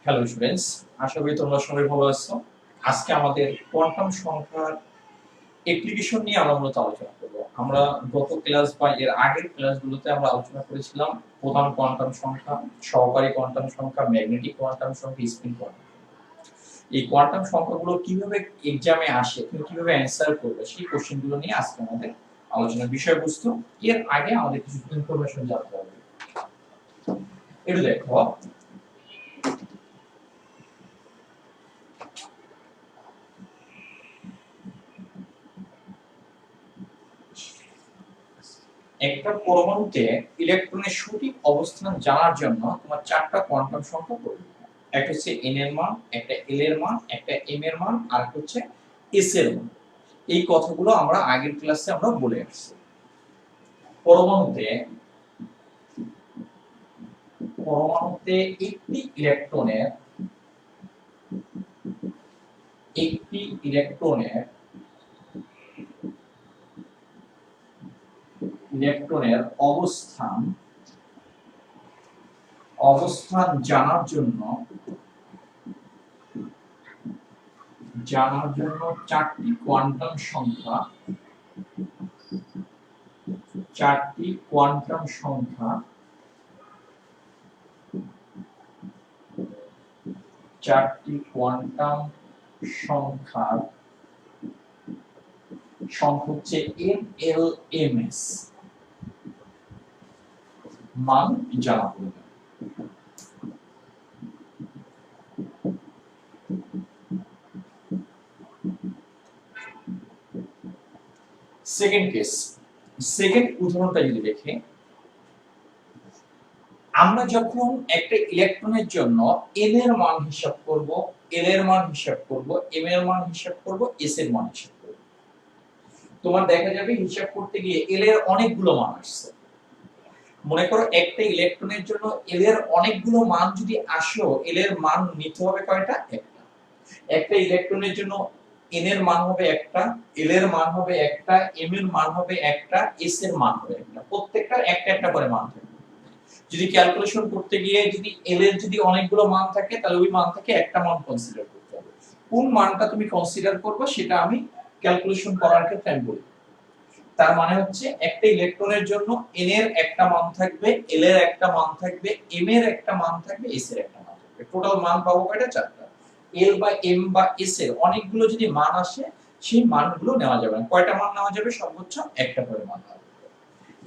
Hello students, আশা করি তোমরা সবাই ভালো আছো। আজকে আমাদের কোয়ান্টাম সংখ্যার অ্যাপ্লিকেশন নিয়ে আমরা মূলত আলোচনা করব। আমরা গত ক্লাস বা এর আগের ক্লাসগুলোতে আমরা আলোচনা করেছিলাম প্রধান কোয়ান্টাম সংখ্যা, সহকারী কোয়ান্টাম সংখ্যা, ম্যাগনেটিক কোয়ান্টাম সংখ্যা, স্পিন কোয়ান্টাম। এই কোয়ান্টাম সংখ্যাগুলো কিভাবে এক্সামে আসে, তুমি কিভাবে অ্যান্সার করবে, সেই কোশ্চেনগুলো নিয়ে আজকে আমাদের আলোচনার বিষয়বস্তু। এর আগে আমাদের কিছু ইনফরমেশন জানতে হবে। এটা দেখো, একটা পরমাণুতে ইলেকট্রনের সঠিক অবস্থান জানার জন্য তোমার চারটা কোয়ান্টাম সংখ্যা প্রয়োজন। একটা হচ্ছে এন এর মান, একটা এল এর মান, একটা এম এর মান, আর একটা হচ্ছে এস এর মান। এই কথাগুলো আমরা আগের ক্লাসে আমরা বলে আসছি। পরমাণুতে একটি ইলেকট্রনের অবস্থান জানার জন্য চারটি কোয়ান্টাম সংখ্যার সংখ্যা হচ্ছে এম এল এম এস মান জানা প্রয়োজন। সেকেন্ড উদাহরণটা যদি দেখি, আমরা যখন একটা ইলেকট্রনের জন্য এন এর মান হিসাব করব, এল এর মান হিসাব করব, এম এর মান হিসাব করব, এস এর মান হিসাব করব, তোমার দেখা যাবে হিসাব করতে গিয়ে এল এর অনেকগুলো মান আসছে। মনে করো একটা ইলেকট্রনের জন্য এল এর অনেকগুলো মান যদি আসো, এল এর মান নিতে হবে কয়টা? একটা ইলেকট্রনের জন্য এন এর মান হবে একটা, এল এর মান হবে একটা, এম এর মান হবে একটা, এস এর মান হবে একটা। প্রত্যেকটার একটা একটা করে মান থাকবে। যদি ক্যালকুলেশন করতে গিয়ে যদি এল এর যদি অনেকগুলো মান থাকে, তাহলে ওই মান থেকে একটা মান কনসিডার করতে হবে। কোন মানটা তুমি কনসিডার করবে সেটা আমি ক্যালকুলেশন করার ক্ষেত্রে আমি বলি। তার মানে হচ্ছে একটা ইলেকট্রনের জন্য এন এর একটা মান থাকবে, এল এর একটা মান থাকবে, এম এর একটা মান থাকবে, এস এর একটা মান থাকবে। টোটাল মান পাবো কয়টা? চারটা। এল বা এম বা এস এর অনেকগুলো যদি মান আসে, সেই মানগুলো নেওয়া যাবে না। কয়টা মান নেওয়া যাবে? সর্বোচ্চ একটা করে মান নেওয়া যাবে।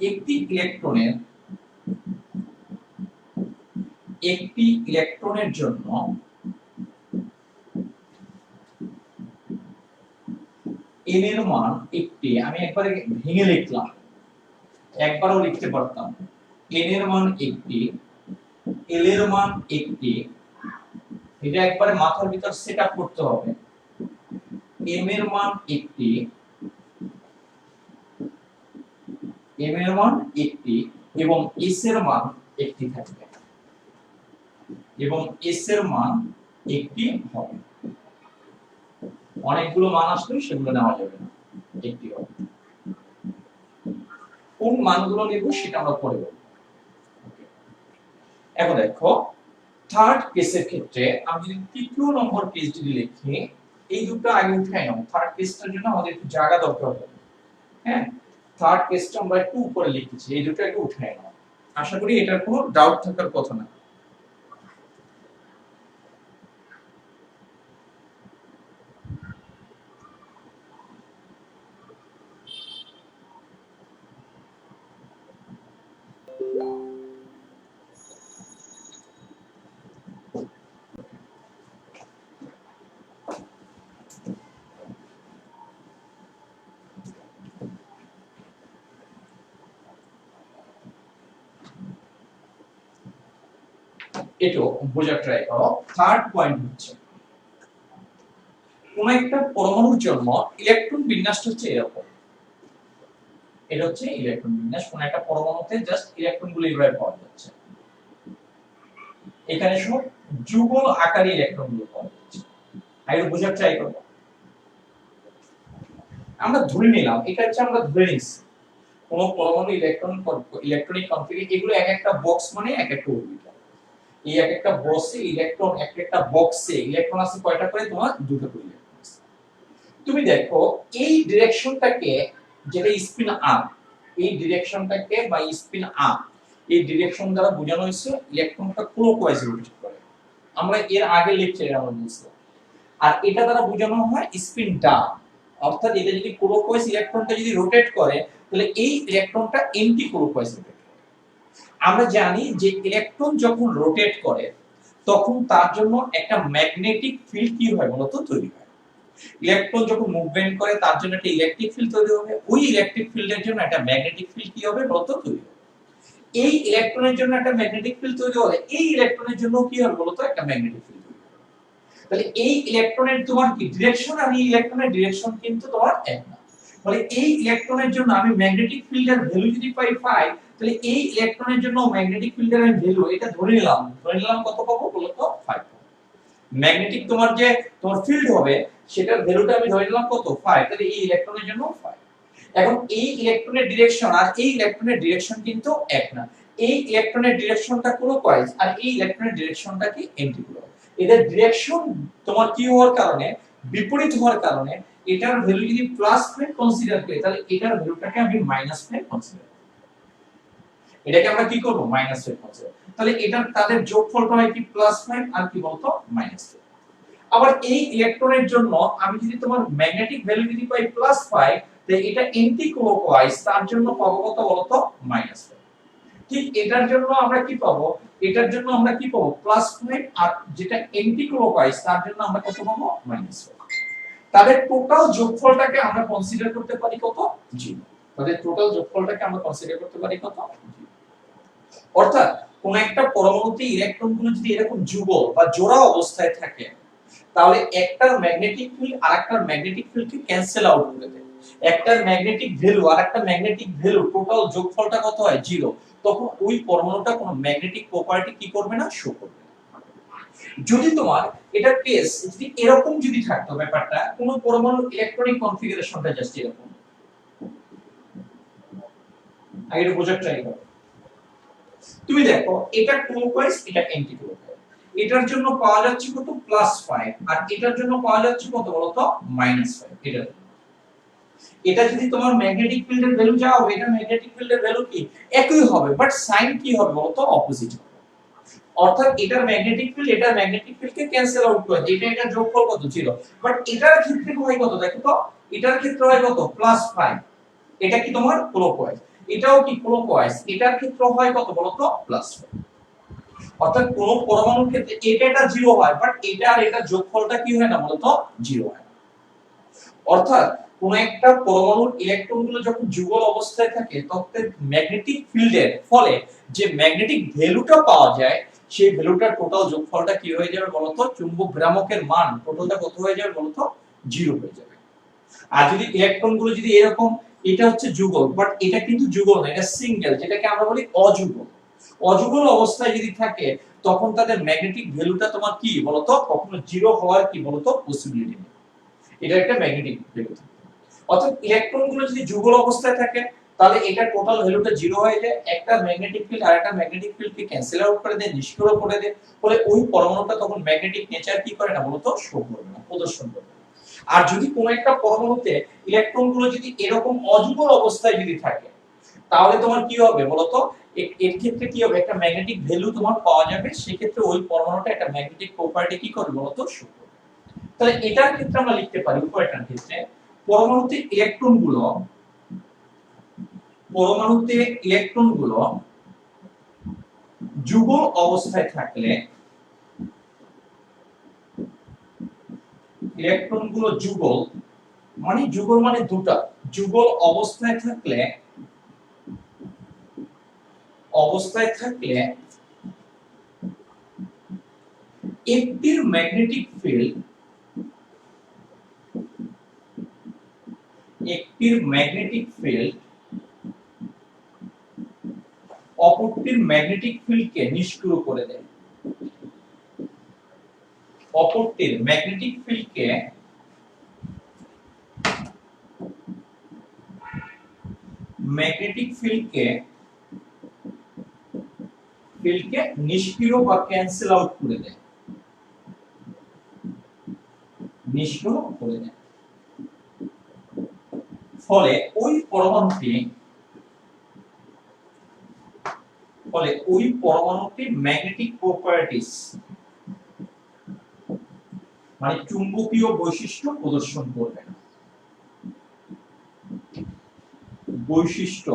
একটি ইলেকট্রনের জন্য এন এর মান একটি, আমি একবারে ভেঙে লিখলাম, একবারও লিখতে পারতাম। এন এর মান একটি, এল এর মান একটি, এটা একবারে মাথার ভিতর সেটআপ করতে হবে। এম এর মান একটি, এম এর মান একটি এবং এস এর মান একটি থাকবে, এবং এস এর মান একটি হবে। অনেকগুলো মান আসলে সেগুলো নেওয়া যাবে না, একটি হবে। কোন মানগুলো নেব সেটা আমরা পরে বলবো। এখন দেখো, থার্ড কেসের ক্ষেত্রে আমি যদি তৃতীয় নম্বর কেস যদি লিখি, এই দুটো আগে উঠাই নাও। থার্ড কেসটার জন্য আমাদের একটু জায়গা দরকার হবে। হ্যাঁ, থার্ড কেসটা আমরা একটু উপরে লিখেছি, এই দুটো একটু উঠাই নাও। আশা করি এটার কোনো ডাউট থাকার কথা না। এটাও বোঝার ট্রাই করো। থার্ড পয়েন্ট হচ্ছে, কোন একটা পরমাণুর জন্য ইলেকট্রন বিন্যাসটা হচ্ছে এরকম। এটা হচ্ছে ইলেকট্রন বিন্যাস। কোন একটা পরমাণুতে জাস্ট ইলেকট্রনগুলো এইভাবে পাওয়া যাচ্ছে। এখানে সব যুগল আকারে ইলেকট্রনগুলো পাওয়া যাচ্ছে। আগে বোঝার ট্রাই করব। আমরা ধরে নিলাম, এটা হচ্ছে আমরা ধরে নিচ্ছি কোন পরমাণু ইলেকট্রনিক কনফিগারেশন, এগুলো এক একটা বক্স মানে এক একটা অরবিটাল। এই এক একটা বক্সে ইলেকট্রন, এক একটা বক্সে ইলেকট্রন আছে কয়টা করে? তোমার দুটো করে ইলেকট্রন আছে। তুমি দেখো এই ডিরেকশনটাকে, যেটা স্পিন আপ, এই ডিরেকশনটাকে বা স্পিন আপ, এই ডিরেকশন দ্বারা বোঝানো হয়েছে ইলেকট্রনটা ক্লকওয়াইজ রোটেট করে। আমরা এর আগে লেকচারে আমরা বলছিলাম। আর এটা দ্বারা বোঝানো হয় স্পিন ডাউন, অর্থাৎ এটা যদি ক্লকওয়াইজ ইলেকট্রনটা যদি রোটেট করে তাহলে এই ইলেকট্রনটা এন্টি ক্লকওয়াইজ রোটেট করে। আমরা জানি যে ইলেকট্রন যখন রোটেট করে তখন তার জন্য একটা ম্যাগনেটিক ফিল্ড কি হয় বলতো তৈরি হয়। ইলেকট্রন যখন মুভমেন্ট করে তার জন্য একটা ইলেকট্রিক ফিল্ড তৈরি হবে, ওই ইলেকট্রিক ফিল্ডের জন্য একটা ম্যাগনেটিক ফিল্ড কি হবে বলতো তৈরি হবে। এই ইলেকট্রনের জন্য একটা ম্যাগনেটিক ফিল্ড তৈরি হলে এই ইলেকট্রনের জন্য কি হবে বলতো একটা ম্যাগনেটিক ফিল্ড তৈরি হবে। তাহলে এই ইলেকট্রনের তোমার কি ডিরেকশন আর এই ইলেকট্রনের ডিরেকশন কিন্তু তোমার এক না। তাহলে এই ইলেকট্রনের জন্য আমি ম্যাগনেটিক ফিল্ডের ভ্যালু যদি পাই 5, তাহলে এই ইলেকট্রনের জন্য ম্যাগনেটিক ফিল্ডের আমি ভ্যালু এটা ধরে নিলাম কত পাবো বলতো 5। ম্যাগনেটিক তোমার যে তোমার ফিল্ড হবে সেটার ভ্যালুটা আমি ধরে নিলাম কত 5, তাহলে এই ইলেকট্রনের জন্য 5। এখন এই ইলেকট্রনের ডিরেকশন আর এই ইলেকট্রনের ডিরেকশন কিন্তু এক না। এই ইলেকট্রনের ডিরেকশনটা ক্লকওয়াইজ আর এই ইলেকট্রনের ডিরেকশনটা কি অ্যান্টি ক্লকওয়াইজ। এদের ডিরেকশন তোমার কি হওয়ার কারণে, বিপরীত হওয়ার কারণে এটার ভ্যালু যদি +5 কনসিডার করি তাহলে এটার ভ্যালুটাকে আমি -5 কনসিডার করব। এটাকে আমরা কি করব -5 কনসিডার। তাহলে এটার তাদের যোগফলটা হয় কি +5 আর কি বলতো -5। আবার এই ইলেকট্রনের জন্য আমি যদি তোমার ম্যাগনেটিক ভ্যালু যদি পাই +5, তাহলে এটা অ্যান্টি ক্লকওয়াইজ, তার জন্য পাবো কত বলতো -5। ঠিক এটার জন্য আমরা কি পাবো, এটার জন্য আমরা কি পাবো +5, আর যেটা অ্যান্টি ক্লকওয়াইজ তার জন্য আমরা কত পাবো -5। তাদের টোটাল যোগফলটাকে আমরা কনসিডার করতে পারি কত 0। তাদের টোটাল যোগফলটাকে আমরা কনসিডার করতে পারি কত 0। অর্থাৎ কোন একটা পরমাণুতে ইলেকট্রনগুলো যদি এরকম যুগল বা জোড়া অবস্থায় থাকে তাহলে একটার ম্যাগনেটিক ফিল্ড আরেকটার ম্যাগনেটিক ফিল্ডকে ক্যান্সেল আউট করে দেয়। একটার ম্যাগনেটিক ভ্যালু আরেকটা ম্যাগনেটিক ভ্যালু টোটাল যোগফলটা কত হয় 0। তখন ওই পরমাণুটা কোনো ম্যাগনেটিক প্রপার্টি কি করবে না, শো করবে না। যদি তোমার এটা কেস যদি এরকম যদি থাকতো ব্যাপারটা, কোন পরমাণুর ইলেকট্রনিক কনফিগারেশনটা জাস্ট এরকম, আগে এটা বোঝার ট্রাই করো। তুমি দেখো এটা ক্লকওয়াইজ, এটা অ্যান্টি ক্লকওয়াইজ। এটার জন্য পাওয়া যাচ্ছে কত +5 আর এটার জন্য পাওয়া যাচ্ছে কত বলতো -5। এটা যদি তোমার ম্যাগনেটিক ফিল্ডের ভ্যালু যা হবে এটা ম্যাগনেটিক ফিল্ডের ভ্যালু কি একই হবে, বাট সাইন কি হবে বলতো অপোজিট হবে। অর্থাৎ এটার ম্যাগনেটিক ফিল্ড এটার ম্যাগনেটিক ফিল্ডকে ক্যান্সেল আউট করে দেয়, এটা যোগফল কত 0। বাট এটার ক্ষেত্রে হয় কত দেখো তো, এটার ক্ষেত্রে হয় কত +5। এটা কি তোমার ক্লকওয়াইজ, এটাও কি ক্লকওয়াইজ, এটার ক্ষেত্রে হয় কত বলতো +5। অর্থাৎ কোন পরমাণুর ক্ষেত্রে এটা 0 হয়, বাট এটা আর এটা যোগফলটা কি হয় না বলতো 0 হয়। অর্থাৎ কোন একটা পরমাণুর ইলেকট্রনগুলো যখন যুগল অবস্থায় থাকে তখন ম্যাগনেটিক ফিল্ডের ফলে যে ম্যাগনেটিক ভ্যালুটা পাওয়া যায় সেই ভ্যালুটার টোটাল যোগফলটা কি হয়ে যাবে বলতো, চুম্বক ভ্রামকের মান টোটালটা কত হয়ে যাবে বলতো 0 হয়ে যাবে। আর যদি ইলেকট্রনগুলো যদি এরকম, এটা হচ্ছে যুগল বাট এটা কিন্তু যুগল না, এটা সিঙ্গেল, যেটাকে আমরা বলি অযুগল। অযুগল অবস্থায় যদি থাকে তখন তাদের ম্যাগনেটিক ভ্যালুটা তোমার কি বলতো কখনো 0 হওয়ার কি বলতো পসিবিলিটি নেই। এটা একটা ম্যাগনেটিক ভ্যালু। অর্থাৎ ইলেকট্রনগুলো যদি যুগল অবস্থায় থাকে তাহলে এটা টোটাল ভ্যালুটা 0 হয়ে যায়, একটা ম্যাগনেটিক ফিল্ড আরেকটা ম্যাগনেটিক ফিল্ডকে ক্যান্সেল আউট করে দেয়, নিষ্ক্রিয় করে দেয়, ফলে ওই পরমাণুটা তখন ম্যাগনেটিক নেচার কি করে না বলতো শো করবে না, প্রদর্শন করবে না। আর যদি কোন একটা পরমাণুতে ইলেকট্রনগুলো যদি এরকম অযুগল অবস্থায় যদি থাকে তাহলে তোমার কি হবে বলতো, এর ক্ষেত্রে কি হবে একটা ম্যাগনেটিক ভ্যালু তোমার পাওয়া যাবে, সেই ক্ষেত্রে ওই পরমাণুটা একটা ম্যাগনেটিক প্রপার্টি কি করবে বলতো শো করবে। তাহলে এটার ক্ষেত্রে আমরা লিখতে পারি উপরেরটার ক্ষেত্রে পরমাণুতে ইলেকট্রনগুলো যুগল অবস্থায় থাকলে, ইলেকট্রনগুলো যুগল মানে দুটা, যুগল অবস্থায় থাকলে একটির ম্যাগনেটিক ফিল্ড অপরটির ম্যাগনেটিক ফিল্ডকে নিষ্ক্রিয় করে দেয়। অপরটির ম্যাগনেটিক ফিল্ডকে ফিল্ডকে নিষ্ক্রিয় বা ক্যান্সেল আউট করে দেয়, নিষ্ক্রিয় করে দেয়। ফলে ওই পরমাণুটি ম্যাগনেটিক প্রপার্টিজ মানে চুম্বকীয় বৈশিষ্ট্য প্রদর্শন করবে না, বৈশিষ্ট্য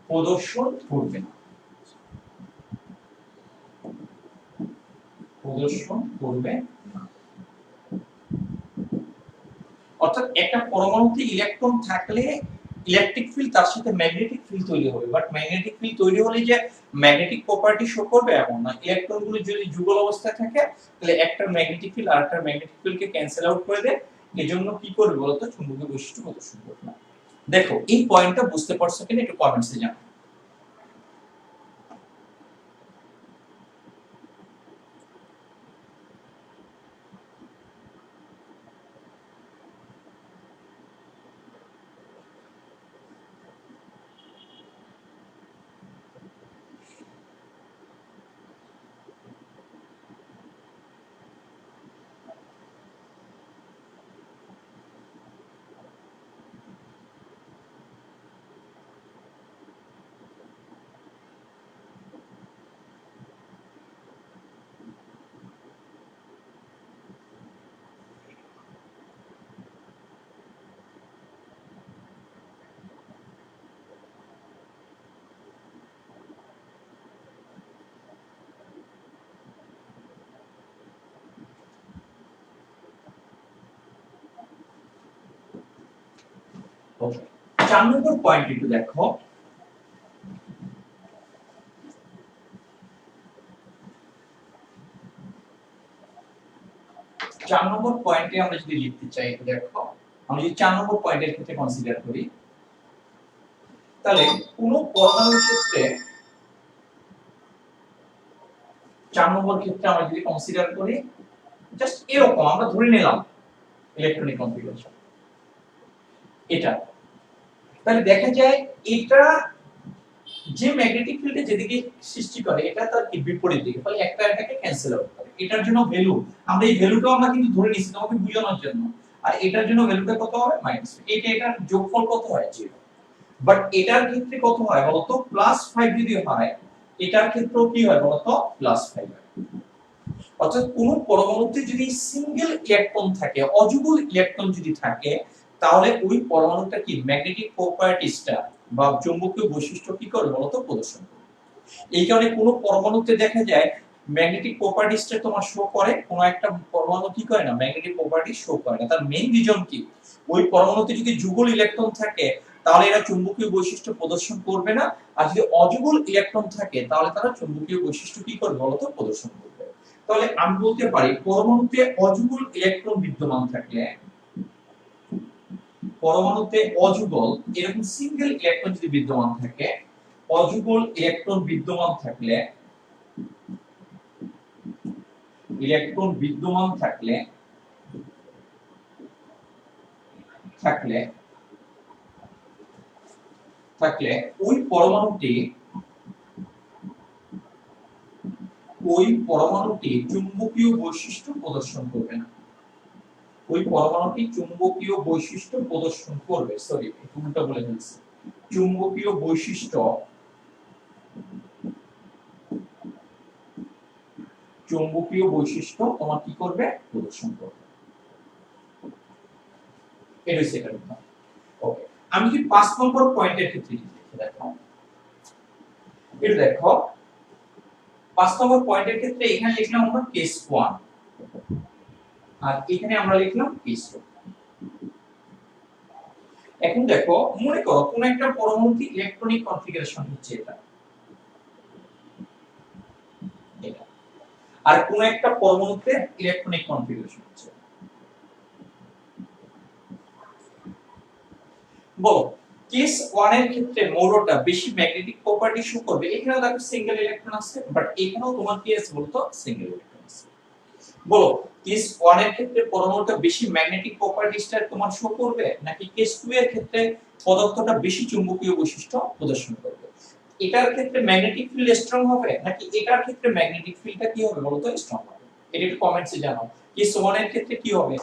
প্রদর্শন করবে না, প্রদর্শন করবে না। অর্থাৎ একটা পরমাণুতে ইলেকট্রন থাকলে ইলেকট্রিক ফিল্ড তার সাথে ম্যাগনেটিক ফিল্ড তৈরি হবে, বাট ম্যাগনেটিক ফিল্ড তৈরি হলে যে ম্যাগনেটিক প্রপার্টি শো করবে এমন না। ইলেকট্রনগুলো যদি যুগল অবস্থায় থাকে তাহলে একটা ম্যাগনেটিক ফিল্ড আরেকটা ম্যাগনেটিক ফিল্ডকে ক্যান্সেল আউট করে দেয়, এজন্য কি করবে বলতো চুম্বকীয় বৈশিষ্ট্য প্রদর্শন করবে না। দেখো এই পয়েন্টটা বুঝতে পারছো কিনা একটু কমেন্টসে জানাও। ওকে, 4 নম্বর পয়েন্ট একটু দেখো। 4 নম্বর পয়েন্টে আমরা যদি লিখতে চাই একটু দেখো, আমরা যদি 4 নম্বর পয়েন্টের ক্ষেত্রে কনসিডার করি তাহলে কোন পরমাণুর ক্ষেত্রে 4 নম্বর ক্ষেত্রে আমরা যদি কনসিডার করি জাস্ট এরকম আমরা ধরে নিলাম ইলেকট্রনিক কনফিগারেশন এটা, তাহলে দেখা যায় এটা যে ম্যাগনেটিক ফিল্ডে যেদিকে সৃষ্টি করে এটা তার কি বিপরীত দিকে, ফলে একটা এটাকে ক্যান্সেল আউট করে। এটার জন্য ভ্যালু আমরা এই ভ্যালুটাও আমরা কিন্তু ধরে নিছি তোমাকে বোঝানোর জন্য, আর এটার জন্য ভ্যালুটা কত হবে মাইনাস, এটার যোগফল কত হয় 0। বাট এটার ক্ষেত্রে কত হয় বলতো +5 যদি হয়, এটার ক্ষেত্রেও কি হয় বলতো +5 হয়। অর্থাৎ কোন পরমাণুতে যদি সিঙ্গেল ইলেকট্রন থাকে, অযুগল ইলেকট্রন যদি থাকে, তাহলে ওই পরমাণুটা কি ম্যাগনেটিক প্রপার্টিজটা বা চৌম্বকীয় বৈশিষ্ট্য কি করে বলতো প্রদর্শন করে। এই কারণে কোন পরমাণুতে দেখা যায় ম্যাগনেটিক প্রপার্টিজটা তোমার শো করে, কোন একটা পরমাণু কি করে না ম্যাগনেটিক প্রপার্টিজ শো করে না। তার মেইন রিজন কি, ওই পরমাণুতে যদি যুগল ইলেকট্রন থাকে তাহলে এরা চুম্বকীয় বৈশিষ্ট্য প্রদর্শন করবে না, আর যদি অযুগল ইলেকট্রন থাকে তাহলে তারা চুম্বকীয় বৈশিষ্ট্য কি করবে বলতো প্রদর্শন করবে। তাহলে আমি বলতে পারি পরমাণুতে অযুগল ইলেকট্রন বিদ্যমান থাকলে, পরমাণুতে অযুগল এরকম সিঙ্গেল ইলেকট্রন যদি বিদ্যমান থাকে, অযুগল ইলেকট্রন বিদ্যমান থাকলে, ইলেকট্রন বিদ্যমান থাকলে থাকলে থাকলে ওই পরমাণুটি চুম্বকীয় বৈশিষ্ট্য প্রদর্শন করবে না, ওই পরমাণুটি চুম্বকীয় বৈশিষ্ট্য প্রদর্শন করবে, সরি উল্টা বলে ফেলছি, চুম্বকীয় বৈশিষ্ট্য তোমার কি করবে প্রদর্শন করবে। এটা সেকেন্ড। ওকে, আমি কি 5 নম্বর পয়েন্টের ক্ষেত্রে লিখে দেখো, এটা দেখো 5 নম্বর পয়েন্টের ক্ষেত্রে এখানে লিখলাম আমরা কেস 1 আর এখানে আমরা লিখলাম কেস 2। এখন দেখো মনে করো কোন একটা পরমাণুতে ইলেকট্রনিক কনফিগারেশন হচ্ছে এটা, আর কোন একটা পরমাণুতে ইলেকট্রনিক কনফিগারেশন হচ্ছে। বলো কেস 1 এর ক্ষেত্রে মৌলটা বেশি ম্যাগনেটিক প্রপার্টি শো করবে, এখানেও দেখো সিঙ্গেল ইলেকট্রন আছে, বাট এখানেও তোমার কি আছে বলতো সিঙ্গেল ইলেকট্রন আছে। বলো কেস 1 এর ক্ষেত্রে পরমাণুটা বেশি ম্যাগনেটিক প্রপার্টিজটা তোমার শো করবে, নাকি কেস 2 এর ক্ষেত্রে পদার্থটা বেশি চুম্বকীয় বৈশিষ্ট্য প্রদর্শন করবে? এটার ক্ষেত্রে ম্যাগনেটিক ফিল্ড স্ট্রং হবে নাকি এটার ক্ষেত্রে ম্যাগনেটিক ফিল্ডটা কি হবে বলো তো স্ট্রং হবে? এটা একটু কমেন্টসে জানাও। কেস 1 এর ক্ষেত্রে কি হবে?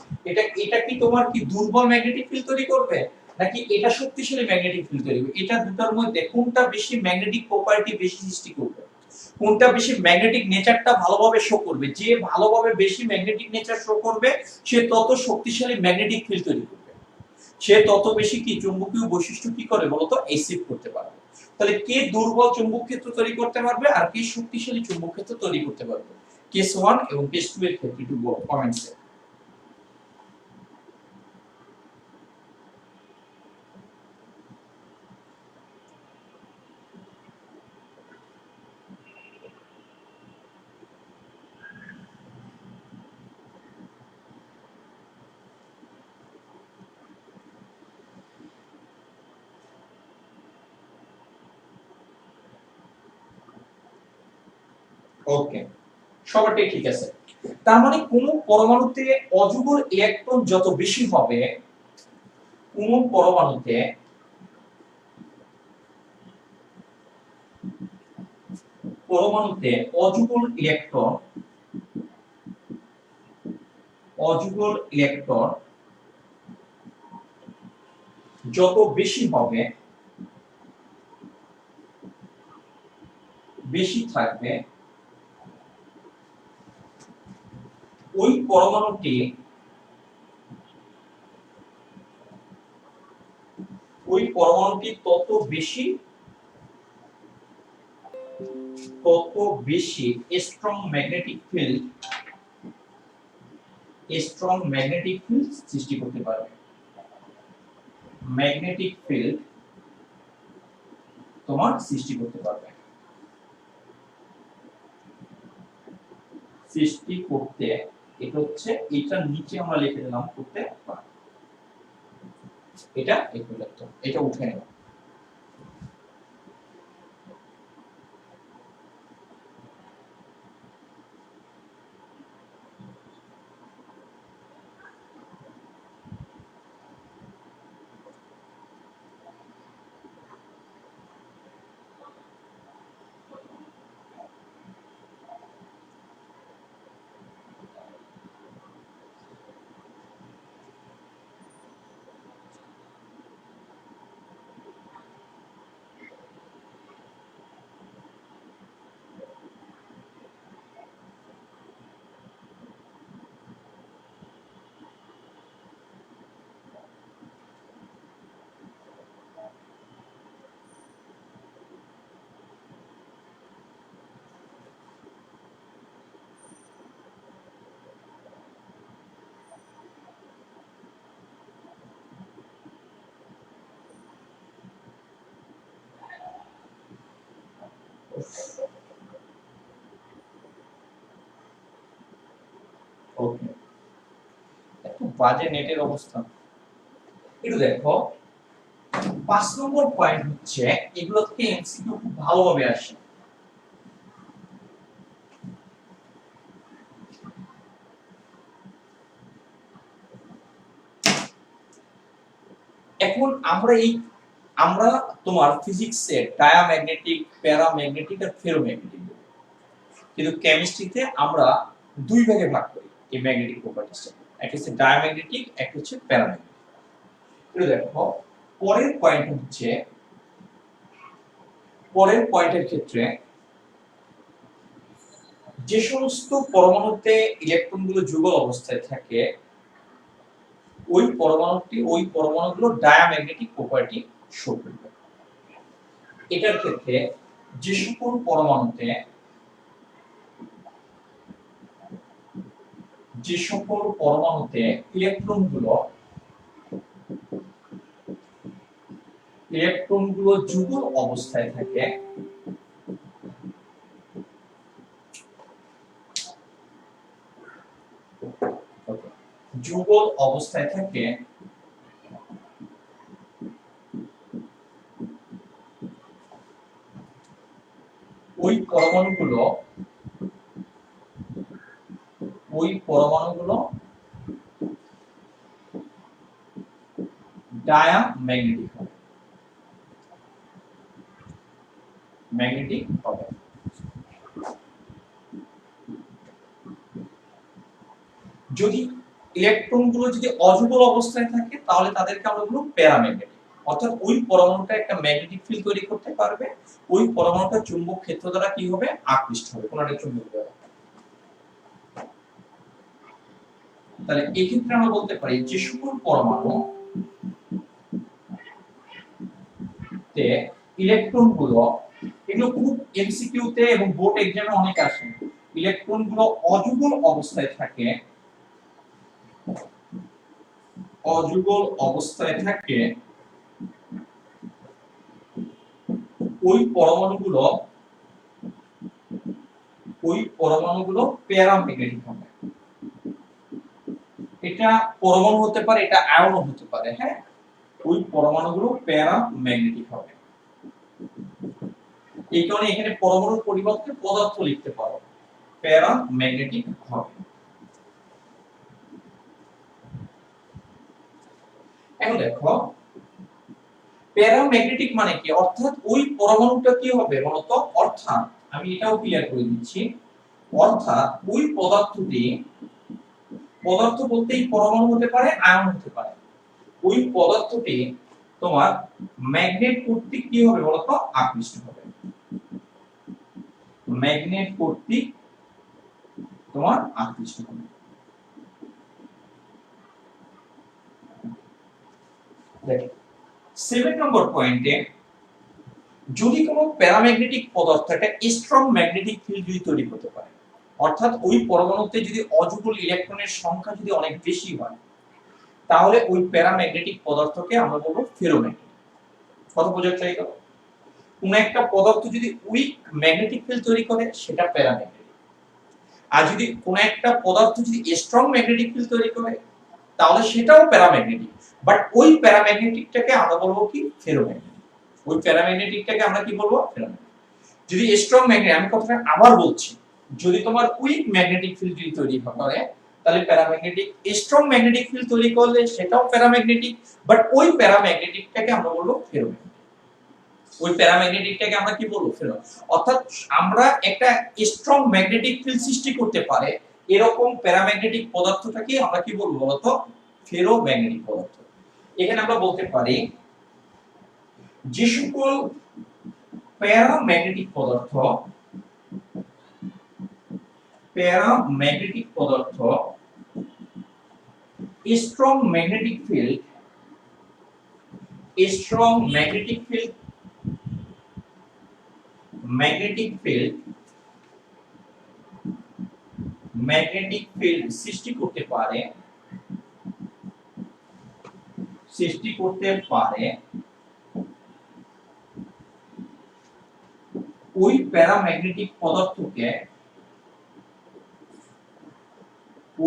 এটা কি তোমার কি দুর্বল ম্যাগনেটিক ফিল্ড তৈরি করবে নাকি এটা শক্তিশালী ম্যাগনেটিক ফিল্ড তৈরি করবে? এটা দুটোর মধ্যে কোনটা বেশি ম্যাগনেটিক প্রপার্টি বেশি সৃষ্টি করবে, কোনটা বেশি ম্যাগনেটিক নেচারটা ভালোভাবে শো করবে? যে ভালোভাবে বেশি ম্যাগনেটিক নেচার শো করবে সে তত শক্তিশালী ম্যাগনেটিক ফিল্ড তৈরি করবে, সে তত বেশি কি চুম্বকীয় বৈশিষ্ট্য কি করে বলতো অ্যাসিভ করতে পারবে। তাহলে কে দুর্বল চুম্বক ক্ষেত্র তৈরি করতে পারবে আর কে শক্তিশালী চুম্বক ক্ষেত্র তৈরি করতে পারবে? কেস 1 এবং কেস 2 এর ক্ষেত্রে একটু কমেন্টসে। ওকে, সবারটাই ঠিক আছে। তার মানে কোন পরমাণুতে অযুগল ইলেকট্রন যত বেশি হবে, কোন পরমাণুতে অযুগল ইলেকট্রন যত বেশি হবে, বেশি থাকবে, ওই পরমাণুটি তত বেশি স্ট্রং ম্যাগনেটিক ফিল্ড সৃষ্টি করতে পারবে। ম্যাগনেটিক ফিল্ড তোমার সৃষ্টি করতে পারবে, সৃষ্টি করতে, এটা হচ্ছে এটার নিচে আমরা লিখে দিলাম করতে পারে। এটা এটা উঠে নেব। ওকে, এত বাজে নেটের অবস্থা। একটু দেখো 5 নম্বর পয়েন্ট হচ্ছে এগুলো থেকে এমসিকিউ খুব ভালোভাবে আসে। এখন আমরা তোমার ফিজিক্সে ডায়াম্যাগনেটিক, প্যারাম্যাগনেটিক আর ফেরোম্যাগনেটিক, কিন্তু কেমিস্ট্রিতে আমরা দুই ভাগে ভাগ করি এই ম্যাগনেটিক প্রপার্টিসটা। একটা হচ্ছে ডায়াম্যাগনেটিক, একটা হচ্ছে প্যারাম্যাগনেটিক। এটা দেখো পরের পয়েন্টের ক্ষেত্রে যে সমস্ত পরমাণুতে ইলেকট্রনগুলো যুগল অবস্থায় থাকে ওই পরমাণুগুলো ডায়াম্যাগনেটিক প্রপার্টি শো করবে। এটার ক্ষেত্রে যে সকল পরমাণুতে ইলেকট্রনগুলো যুগল অবস্থায় থাকে ওই পরমাণুগুলো ডায়াম্যাগনেটিক হবে। ম্যাগনেটিক হবে। যদি ইলেকট্রনগুলো যদি অযুগল অবস্থায় থাকে তাহলে তাদেরকে আমরা বলবো প্যারাম্যাগনেটিক, অর্থাৎ ওই পরমাণুটা একটা ম্যাগনেটিক ফিল্ড তৈরি করতে পারবে, ওই পরমাণুটা চুম্বক ক্ষেত্র দ্বারা কি হবে, আকৃষ্ট হবে কোন একটা চুম্বক দ্বারা। তাহলে এই ক্ষেত্রে আমরা বলতে পারি যে সকল পরমাণু তে ইলেকট্রনগুলো, এগুলো খুব এমসিকিউ তে এবং বোর্ড এক্সামে অনেক আসে, ইলেকট্রনগুলো অযুগল অবস্থায় থাকে, অযুগল অবস্থায় থাকে, ওই পরমাণুগুলো প্যারাম্যাগনেটিক হবে। এটা পরমাণু হতে পারে, এটা আয়নও হতে পারে, হ্যাঁ, ওই পরমাণুগুলো প্যারাম্যাগনেটিক হবে। এই কারণে এখানে পরমাণুর পরিবর্তে পদার্থ লিখতে পারো, প্যারাম্যাগনেটিক হবে। এখন দেখো প্যারাম্যাগনেটিক মানে কি, অর্থাৎ ওই পরমাণুটা কি হবে বলতো, অর্থাৎ আমি এটাও ক্লিয়ার করে দিচ্ছি, অর্থাৎ ওই পদার্থটি, পদার্থ বলতেই পরমাণু হতে পারে, আয়ন হতে পারে, ওই পদার্থটি তোমার ম্যাগনেট কর্তৃক কি হবে বলতো, আকৃষ্ট হবে, ম্যাগনেট কর্তৃক তোমার আকৃষ্ট হবে। দেখো 7 নম্বর পয়েন্টে, যদি কোনো প্যারাম্যাগনেটিক পদার্থ একটা স্ট্রং ম্যাগনেটিক ফিল্ড যদি তৈরি করতে পারে, অর্থাৎ ওই পরমাণুতে যদি অযুগল ইলেকট্রনের সংখ্যা যদি অনেক বেশি হয়, তাহলে ওই প্যারাম্যাগনেটিক পদার্থকে আমরা বলবো ফেরোম্যাগনেটিক। কত বোঝাতে চাই? কোন একটা পদার্থ যদি উইক ম্যাগনেটিক ফিল্ড তৈরি করে সেটা প্যারাম্যাগনেটিক, আর যদি কোন একটা পদার্থ যদি স্ট্রং ম্যাগনেটিক ফিল্ড তৈরি করে তাহলে সেটাও প্যারাম্যাগনেটিক, বাট ওই প্যারাম্যাগনেটিকটাকে আমরা বলবো কি, ফেরোম্যাগনেটিক। ওই প্যারাম্যাগনেটিকটাকে আমরা কি বলবো, ফেরোম্যাগনেটিক। যদি স্ট্রং ম্যাগনেট, আমি কথাটা আবার বলছি, যদি তোমার উইক ম্যাগনেটিক ফিল্ড যদি তৈরি করে তাহলে প্যারাম্যাগনেটিক, স্ট্রং ম্যাগনেটিক ফিল্ড তৈরি করলে সেটাও প্যারাম্যাগনেটিক, বাট ওই প্যারাম্যাগনেটিকটাকে আমরা বলবো ফেরোম্যাগনেটিক। ওই প্যারাম্যাগনেটিকটাকে আমরা কি বলবো, ফেরো। অর্থাৎ আমরা একটা স্ট্রং ম্যাগনেটিক ফিল্ড সৃষ্টি করতে পারে এরকম প্যারাম্যাগনেটিক পদার্থটাকে আমরা কি বলবো বলতো, ফেরোম্যাগনেটিক পদার্থ। এখানে আমরা বলতে পারি যে সকল প্যারাম্যাগনেটিক পদার্থ, প্যারাম্যাগনেটিক পদার্থ strong magnetic field, strong magnetic field, magnetic field, magnetic field সৃষ্টি করতে পারে, সৃষ্টি করতে পারে, ওই প্যারাম্যাগনেটিক পদার্থকে,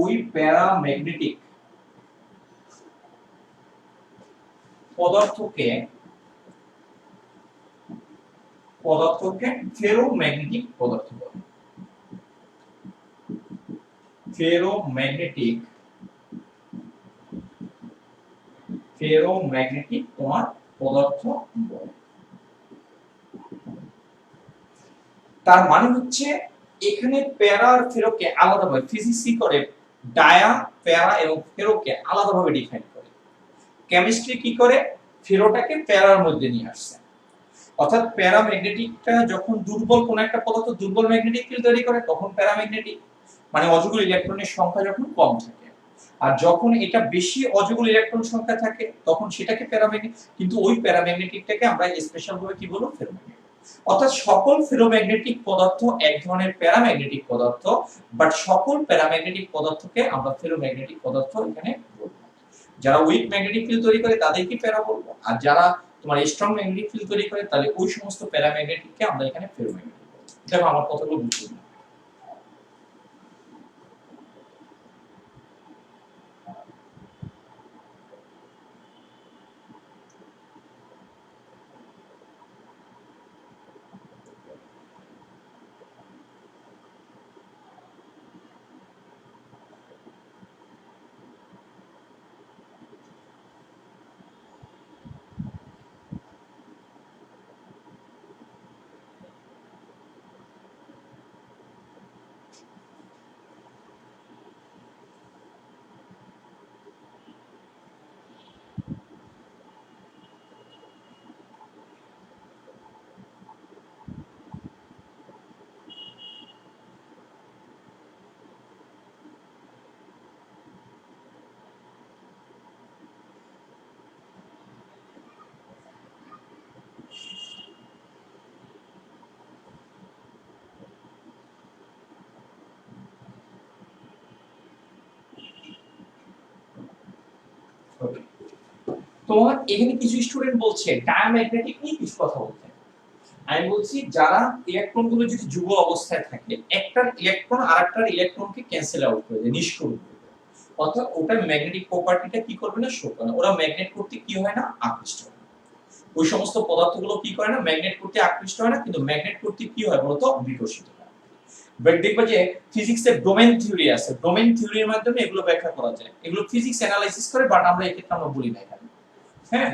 ওই প্যারাম্যাগনেটিক পদার্থকে, পদার্থকে ফেরোম্যাগনেটিক পদার্থ বলে, ফেরোম্যাগনেটিক, ফেরোম্যাগনেটিক তোমার পদার্থ বলে। তার মানে হচ্ছে এখানে প্যারা আর ফেরোকে আলাদাভাবে ফিজিক্স করে, ডায়া, প্যারা এবং ফেরোকে আলাদাভাবে ডিফাইন করে। কেমিস্ট্রি কি করে, ফেরোটাকে প্যারার মধ্যে নিয়ে আসছে, অর্থাৎ প্যারাম্যাগনেটিকটা যখন দুর্বল কোন একটা পদার্থ দুর্বল ম্যাগনেটিক ফিল্ড তৈরি করে তখন প্যারাম্যাগনেটিক, মানে অযুগল ইলেকট্রনের সংখ্যা যখন কম থাকে, আর যখন এটা বেশি অযুগল ইলেকট্রন সংখ্যা থাকে তখন সেটাকে প্যারাম্যাগনেটিক, কিন্তু ওই প্যারাম্যাগনেটিকটাকে আমরা স্পেশাল ভাবে কি বলবো, ফেরোম্যাগনেটিক। অর্থাৎ সকল ফেরোম্যাগনেটিক পদার্থ এক ধরনের প্যারাম্যাগনেটিক পদার্থ, বাট সকল প্যারাম্যাগনেটিক পদার্থকে আমরা ফেরোম্যাগনেটিক পদার্থ এখানে বলবো। যারা উইক ম্যাগনেটিক ফিল্ড তৈরি করে তাদেরকে প্যারা বলবো, আর যারা তোমার স্ট্রং ম্যাগনেটিক ফিল্ড তৈরি করে তাহলে ওই সমস্ত প্যারাম্যাগনেটিককে আমরা এখানে ফেরোম্যাগনেটিক বলবো। দেখো আমার কথাগুলো বুঝছো না? ওকে, তোমার এখানে কিছু স্টুডেন্ট বলছে ডায়াম্যাগনেটিক নিয়ে কিছু কথা বলতে। আমি বলছি যারা ইলেকট্রনগুলো যদি যুগ্ম অবস্থায় থাকে, একটার ইলেকট্রন আরেকটার ইলেকট্রনকে ক্যান্সেল আউট করে দেয়, নিষ্ক্রিয় করে দেয়, অর্থাৎ ওটার ম্যাগনেটিক প্রপার্টিটা কি করবে না, শো করে না। ওরা ম্যাগনেট করতে কি হয় না, আকৃষ্ট হয় না। ওই সমস্ত পদার্থগুলো কি করে না, ম্যাগনেট করতে আকৃষ্ট হয় না, কিন্তু ম্যাগনেট করতে কি হয় বলতো, বিকশিত হয়। বাট দেখবা যে ফিজিক্সের ডোমেন থিওরি আছে, ডোমেন থিওরির মাধ্যমে এগুলো ব্যাখ্যা করা যায়, এগুলো ফিজিক্স অ্যানালাইসিস করে, বাট আমরা এক্ষেত্রে আমরা বলি না এখানে। হ্যাঁ,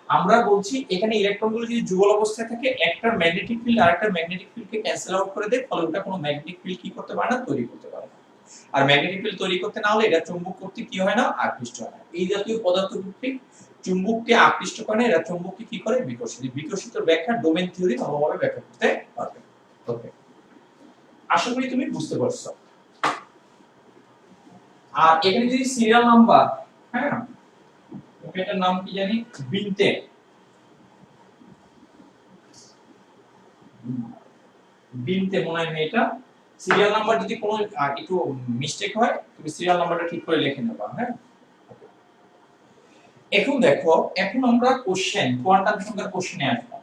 আমরা বলছি এখানে ইলেকট্রনগুলো যদি যুগল অবস্থায় থাকে, একটা ম্যাগনেটিক ফিল্ড আরেকটা ম্যাগনেটিক ফিল্ডকে ক্যান্সেল আউট করে দেয়, ফলে ওটা কোনো ম্যাগনেটিক ফিল্ড কি করতে পারে না, তৈরি করতে পারে না। আর ম্যাগনেটিক ফিল্ড তৈরি করতে না হলে এটা চুম্বক করতে কি হয় না, আকৃষ্ট হয় না। এই জাতীয় পদার্থ ভিত্তিক চুম্বককে আকৃষ্ট করে না, এরা চুম্বককে কি করে, বিকশিত। বিকশিতর ব্যাখ্যা ডোমেন থিওরি ভালোভাবে ব্যাখ্যা করতে পারবে। ওকে, আশা করি তুমি বুঝতে পারছো। আর এখানে যদি সিরিয়াল নাম্বার, হ্যাঁ এটার নাম কি জানি, বিনতে, বিনতে মনে হয় এটা সিরিয়াল নাম্বার, যদি কোনো একটু মিস্টেক হয় তুমি সিরিয়াল নাম্বারটা ঠিক করে লিখে নেবা। হ্যাঁ, এখন দেখো, এখন আমরা কোশ্চেন, কোয়ান্টাম সংখ্যার কোশ্চেনে আসবো,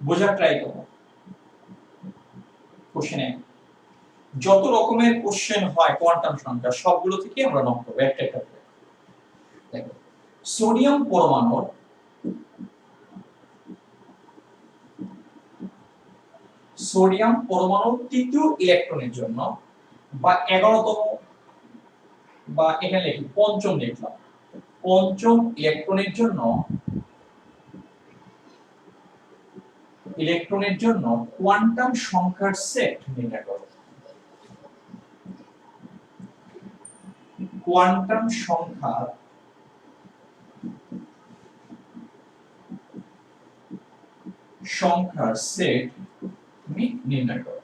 বোঝার ট্রাই করব। কোশ্চেনে যত রকমের কোশ্চেন হয় কোয়ান্টাম সংখ্যা, সবগুলো থেকে আমরা নক করব একটা একটা করে। দেখো, সোডিয়াম পরমাণুর তৃতীয় ইলেকট্রনের জন্য, বা 11তম, বা এখানে লিখি পঞ্চম লিখলাম, পঞ্চম ইলেকট্রনের জন্য কোয়ান্টাম সংখ্যার সেট নির্ণয় করো। কোয়ান্টাম সংখ্যার সেট তুমি নির্ণয় করো।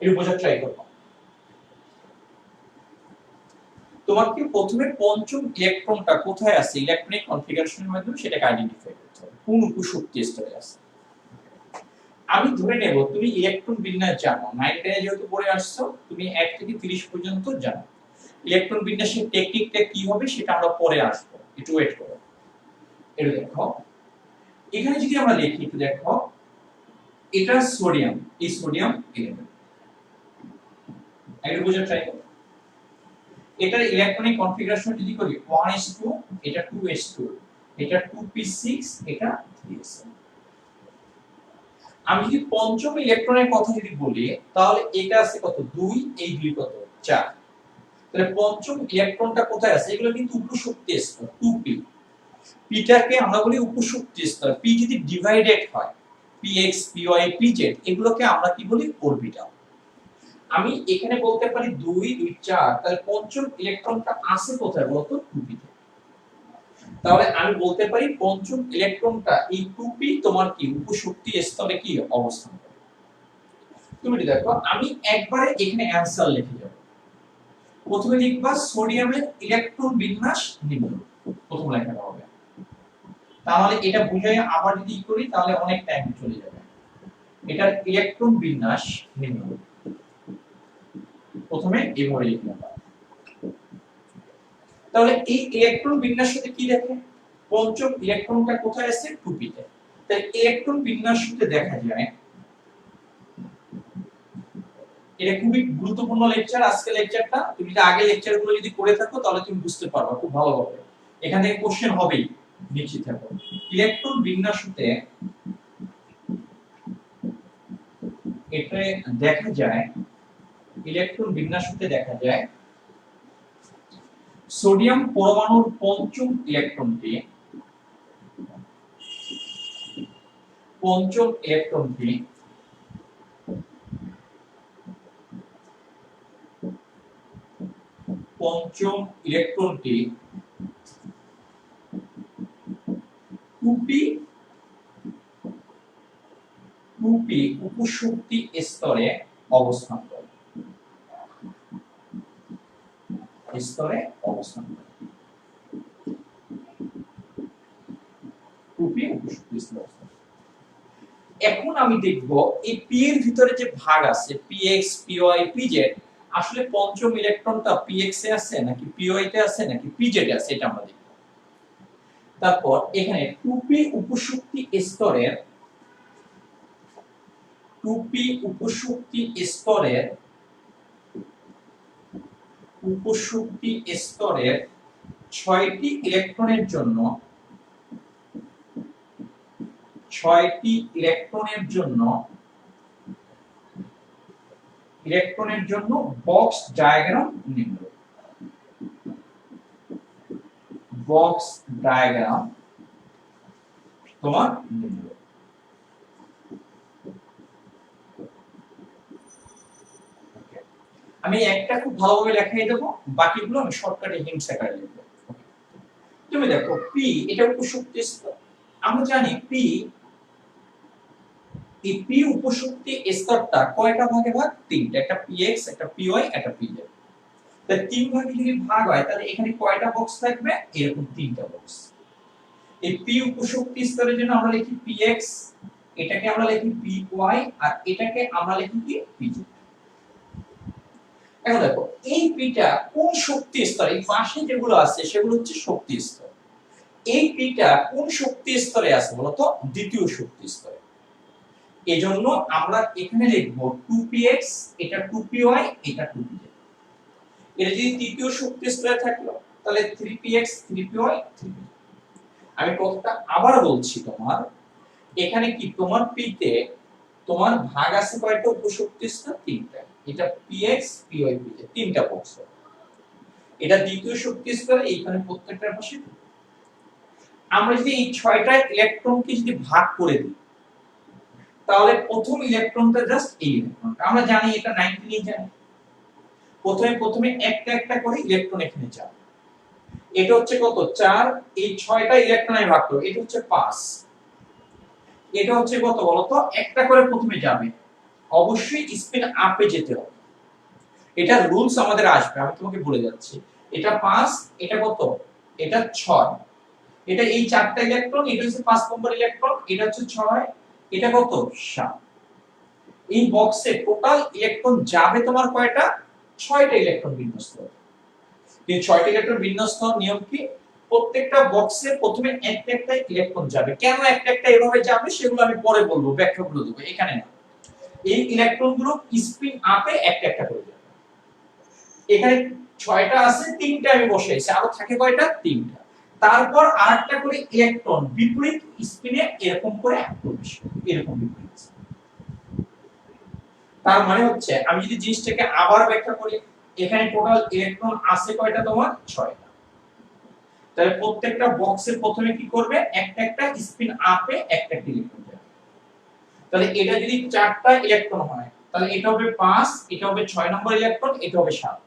এটা বোঝার ট্রাই করো। তোমাকে প্রথমে পঞ্চম ইলেকট্রনটা কোথায় আছে ইলেকট্রনিক কনফিগারেশনের মাধ্যমে সেটাকে আইডেন্টিফাই করতে হবে, কোন উপশক্তি স্তরে আছে। আমি ধরে নেব তুমি ইলেকট্রন বিন্যাস জানো, 9 10 যেহেতু পড়ে আসছো, তুমি 1 থেকে 30 পর্যন্ত জানো। ইলেকট্রন বিন্যাসের টেকনিকটা কি হবে সেটা আমরা পরে আসবো, একটু ওয়েট করো। এটা দেখো, এখানে যদি আমরা লিখি, একটু দেখো, এটা সোডিয়াম, এই সোডিয়াম এলিমেন্ট, একটু বোঝার ট্রাই করো। এটার ইলেকট্রনিক কনফিগারেশন যদি করি 1s2, এটা 2s2, এটা 2p6, এটা 3s7। আমি যদি পঞ্চম ইলেকট্রনের কথা যদি বলি, তাহলে এটা আছে কত, 2, এই 2 কত, 4। তাহলে পঞ্চম ইলেকট্রনটা কোথায় আছে, এগুলো কিন্তু উপশক্তি স্তর 2p। পিটাকে আমরা বলি উপশক্তি স্তর। p যদি ডিভাইডেড হয়, px py pz, এগুলোকে আমরা কি বলি, অরবিটাল। আমি এখানে বলতে পারি 2 2 4, তাহলে পঞ্চম ইলেকট্রনটা আছে কোথায় বলতো, 2p তে। তাহলে আমি বলতে পারি পঞ্চম ইলেকট্রনটা এই 2p তোমার কি উপশক্তি স্তরে কি অবস্থান করে। তুমি দেখো, আমি একবারে এখানে অ্যানসার লিখে যাব। প্রথমে লিখবা সোডিয়ামের ইলেকট্রন বিন্যাস নিম্ন, প্রথম লেখাটা হবে। তাহলে এটা বুঝাই আবার যদি করি তাহলে অনেক টাইম চলে যাবে। এটার ইলেকট্রন বিন্যাস নিম্ন, প্রথমে এভাবে লিখলাম। তাহলে এই ইলেকট্রন বিন্যাস সাথে কি দেখে, পঞ্চম ইলেকট্রনটা কোথায় আছে, 2p তে। তাই ইলেকট্রন বিন্যাস সাথে দেখা যায়, এটা খুবই গুরুত্বপূর্ণ লেকচার আজকে লেকচারটা। তুমি যদি আগে লেকচারগুলো যদি করে থাকো তাহলে তুমি বুঝতে পারবে খুব ভালোভাবে, এখান থেকে কোশ্চেন হবেই, নিশ্চিত থাকো। ইলেকট্রন বিন্যাস সাথে এটা দেখা যায়, ইলেকট্রন বিন্যাস সাথে দেখা যায় সোডিয়াম পরমাণুর পঞ্চম ইলেকট্রনটি পঞ্চম ইলেকট্রনটি 2p উপশক্তি স্তরে অবস্থান করে, এখন আমি দেখব এই p এর ভিতরে যে ভাগ আছে px py pz, আসলে পঞ্চম ইলেকট্রনটা px এ আছে নাকি py তে আছে নাকি pz এ আছে এটা আমরা দেখব। তারপর এখানে 2p উপশক্তি স্তরের 2p উপশক্তি স্তরের 6টি ইলেকট্রনের জন্য 6টি ইলেকট্রনের জন্য বক্স ডায়াগ্রাম নিম্ন। বক্স ডায়াগ্রাম তোমার নিম্ন। আমি একটা খুব ভালোভাবে লেখাই দেবো, বাকিগুলো আমি শর্টকাটে হিন্টস আকারে লিখব। তুমি দেখো পি এটা উপশক্তি স্তর, আমরা জানি পি এই পি উপশক্তি স্তরটা কয়টা ভাগে ভাগ? তিনটা, একটা পিএক্স একটা পিওয়াই একটা পিজেড। তাহলে তিন ভাগে যদি ভাগ হয় তাহলে এখানে কয়টা বক্স থাকবে? এরকম তিনটা বক্স। এই পি উপশক্তি স্তরের জন্য আমরা লিখি পিএক্স, এটাকে আমরা লিখি পিওয়াই আর এটাকে আমরা লিখি কি পিজেড। এখন দেখো এই পিটা কোন শক্তি স্তরে, এই পাশে যেগুলো আছে সেগুলো হচ্ছে শক্তি স্তর। এই পিটা কোন শক্তি স্তরে আছে বলতো? দ্বিতীয় শক্তি স্তরে। এজন্য আমরা এখানে লিখব 2px, এটা 2py, এটা 2pz। এটা যদি তৃতীয় শক্তি স্তরে থাকলো তাহলে 3px 3py 3pz। আমি কথাটা আবার বলছি, তোমার এখানে কি তোমার পিতে তোমার ভাগ আছে কয়টা উপশক্তি স্তর? তিনটা। এটা px py pz তিনটা বক্স। এটা দ্বিতীয় শক্তি স্তরে, এইখানে প্রত্যেকটার পাশে। আমরা যদি এই 6টা ইলেকট্রনকে যদি ভাগ করে দিই তাহলে প্রথম ইলেকট্রনটা জাস্ট এই ইলেকট্রনটা, আমরা জানি এটা 19 জানি। প্রথমে একটা একটা করে ইলেকট্রন এখানে যাবে। এটা হচ্ছে কত? 4। এই 6টা ইলেকট্রন আমি ভাগ করব, এটা হচ্ছে 5। এটা হচ্ছে কত বলতো? একটা করে প্রথমে যাবে, অবশ্যই স্পিন আপে যেতে হবে। এটা রুলস আমাদের আসবে, আমি তোমাকে বলে যাচ্ছি। এটা 5, এটা কত? এটা 6। এটা এই 4টা ইলেকট্রন, এটা হচ্ছে 5 নম্বর ইলেকট্রন, এটা হচ্ছে 6, এটা কত? 7। এই বক্সে টোটাল ইলেকট্রন যাবে তোমার কয়টা? 6টা ইলেকট্রন বিন্যস্ত হবে। এই 6টা ইলেকট্রন বিন্যস্ত নিয়ম কি? প্রত্যেকটা বক্সে প্রথমে একটা একটা ইলেকট্রন যাবে। কেন একটা একটা এভাবে যাবে সেগুলো আমি পরে বলবো, ব্যাখ্যাগুলো দেব, এখানে না। এই ইলেকট্রনগুলো স্পিন আপে একটা একটা করে যাবে। এখানে 6টা আছে, 3টা আমি বসাইছি, আরো থাকে কয়টা? 3টা। তারপর আরেকটা করে ইলেকট্রন বিপরীত স্পিনে এরকম করে প্রবেশ করবে, এরকম বিপরীত। তার মানে হচ্ছে আমি যদি জিনিসটাকে আবার ব্যাখ্যা করি, এখানে টোটাল ইলেকট্রন আছে কয়টা? তোমার 6টা। তাহলে প্রত্যেকটা বক্সে প্রথমে কি করবে? একটা একটা স্পিন আপে একটা একটা ইলেকট্রন যাবে। তাহলে এটা যদি 4টা ইলেকট্রন হয় তাহলে এটা হবে 5, এটা হবে 6 নম্বর ইলেকট্রন, এটা হবে 7।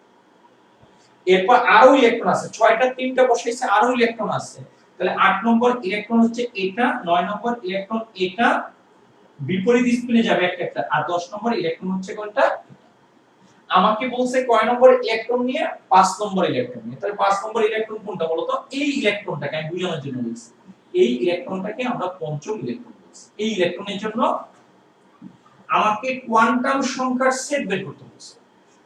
এরপর আরো ইলেকট্রন আছে, 6টা 3টা বসাইছে, আরো ইলেকট্রন আছে। তাহলে 8 নম্বর ইলেকট্রন হচ্ছে এটা, 9 নম্বর ইলেকট্রন এটা, বিপরীত স্পিনে যাবে একটা একটা, আর 10 নম্বর ইলেকট্রন হচ্ছে কোনটা? আমাকে বলছে কয় নম্বর ইলেকট্রন নিয়ে? 5 নম্বর ইলেকট্রন নিয়ে। তাহলে 5 নম্বর ইলেকট্রন কোনটা বলতো? এই ইলেকট্রনটাকে আমি বোঝানোর জন্য বলছি। এই ইলেকট্রনটাকে আমরা পঞ্চম ইলেকট্রন বলছি। এই ইলেকট্রনের জন্য আমাকে কোয়ান্টাম সংখ্যার সেট বের করতে বলছে।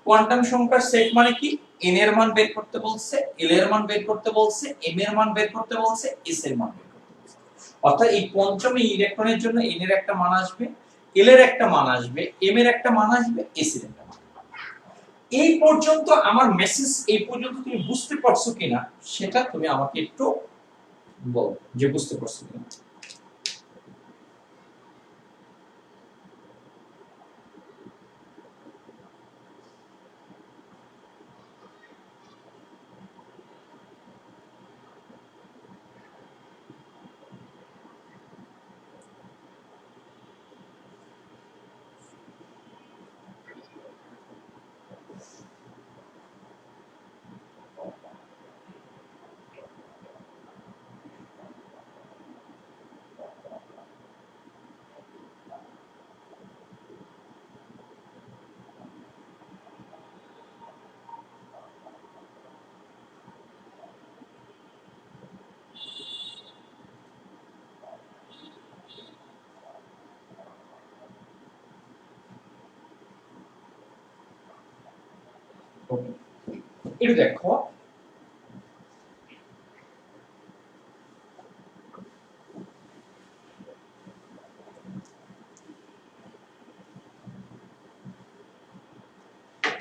কোয়ান্টাম সংখ্যার সেট মানে কি? n এর মান বের করতে বলছে, l এর মান বের করতে বলছে, m এর মান বের করতে বলছে, s এর মান বের করতে বলছে। অর্থাৎ এই পঞ্চম ইলেকট্রনের জন্য n এর একটা মান আসবে, l এর একটা মান আসবে, m এর একটা মান আসবে, s এর একটা মান। এই পর্যন্ত আমার মেসেজ, এই পর্যন্ত তুমি বুঝতে পারছো কিনা সেটা তুমি আমাকে একটু বলো যে বুঝতে পারছো কিনা। একটু দেখো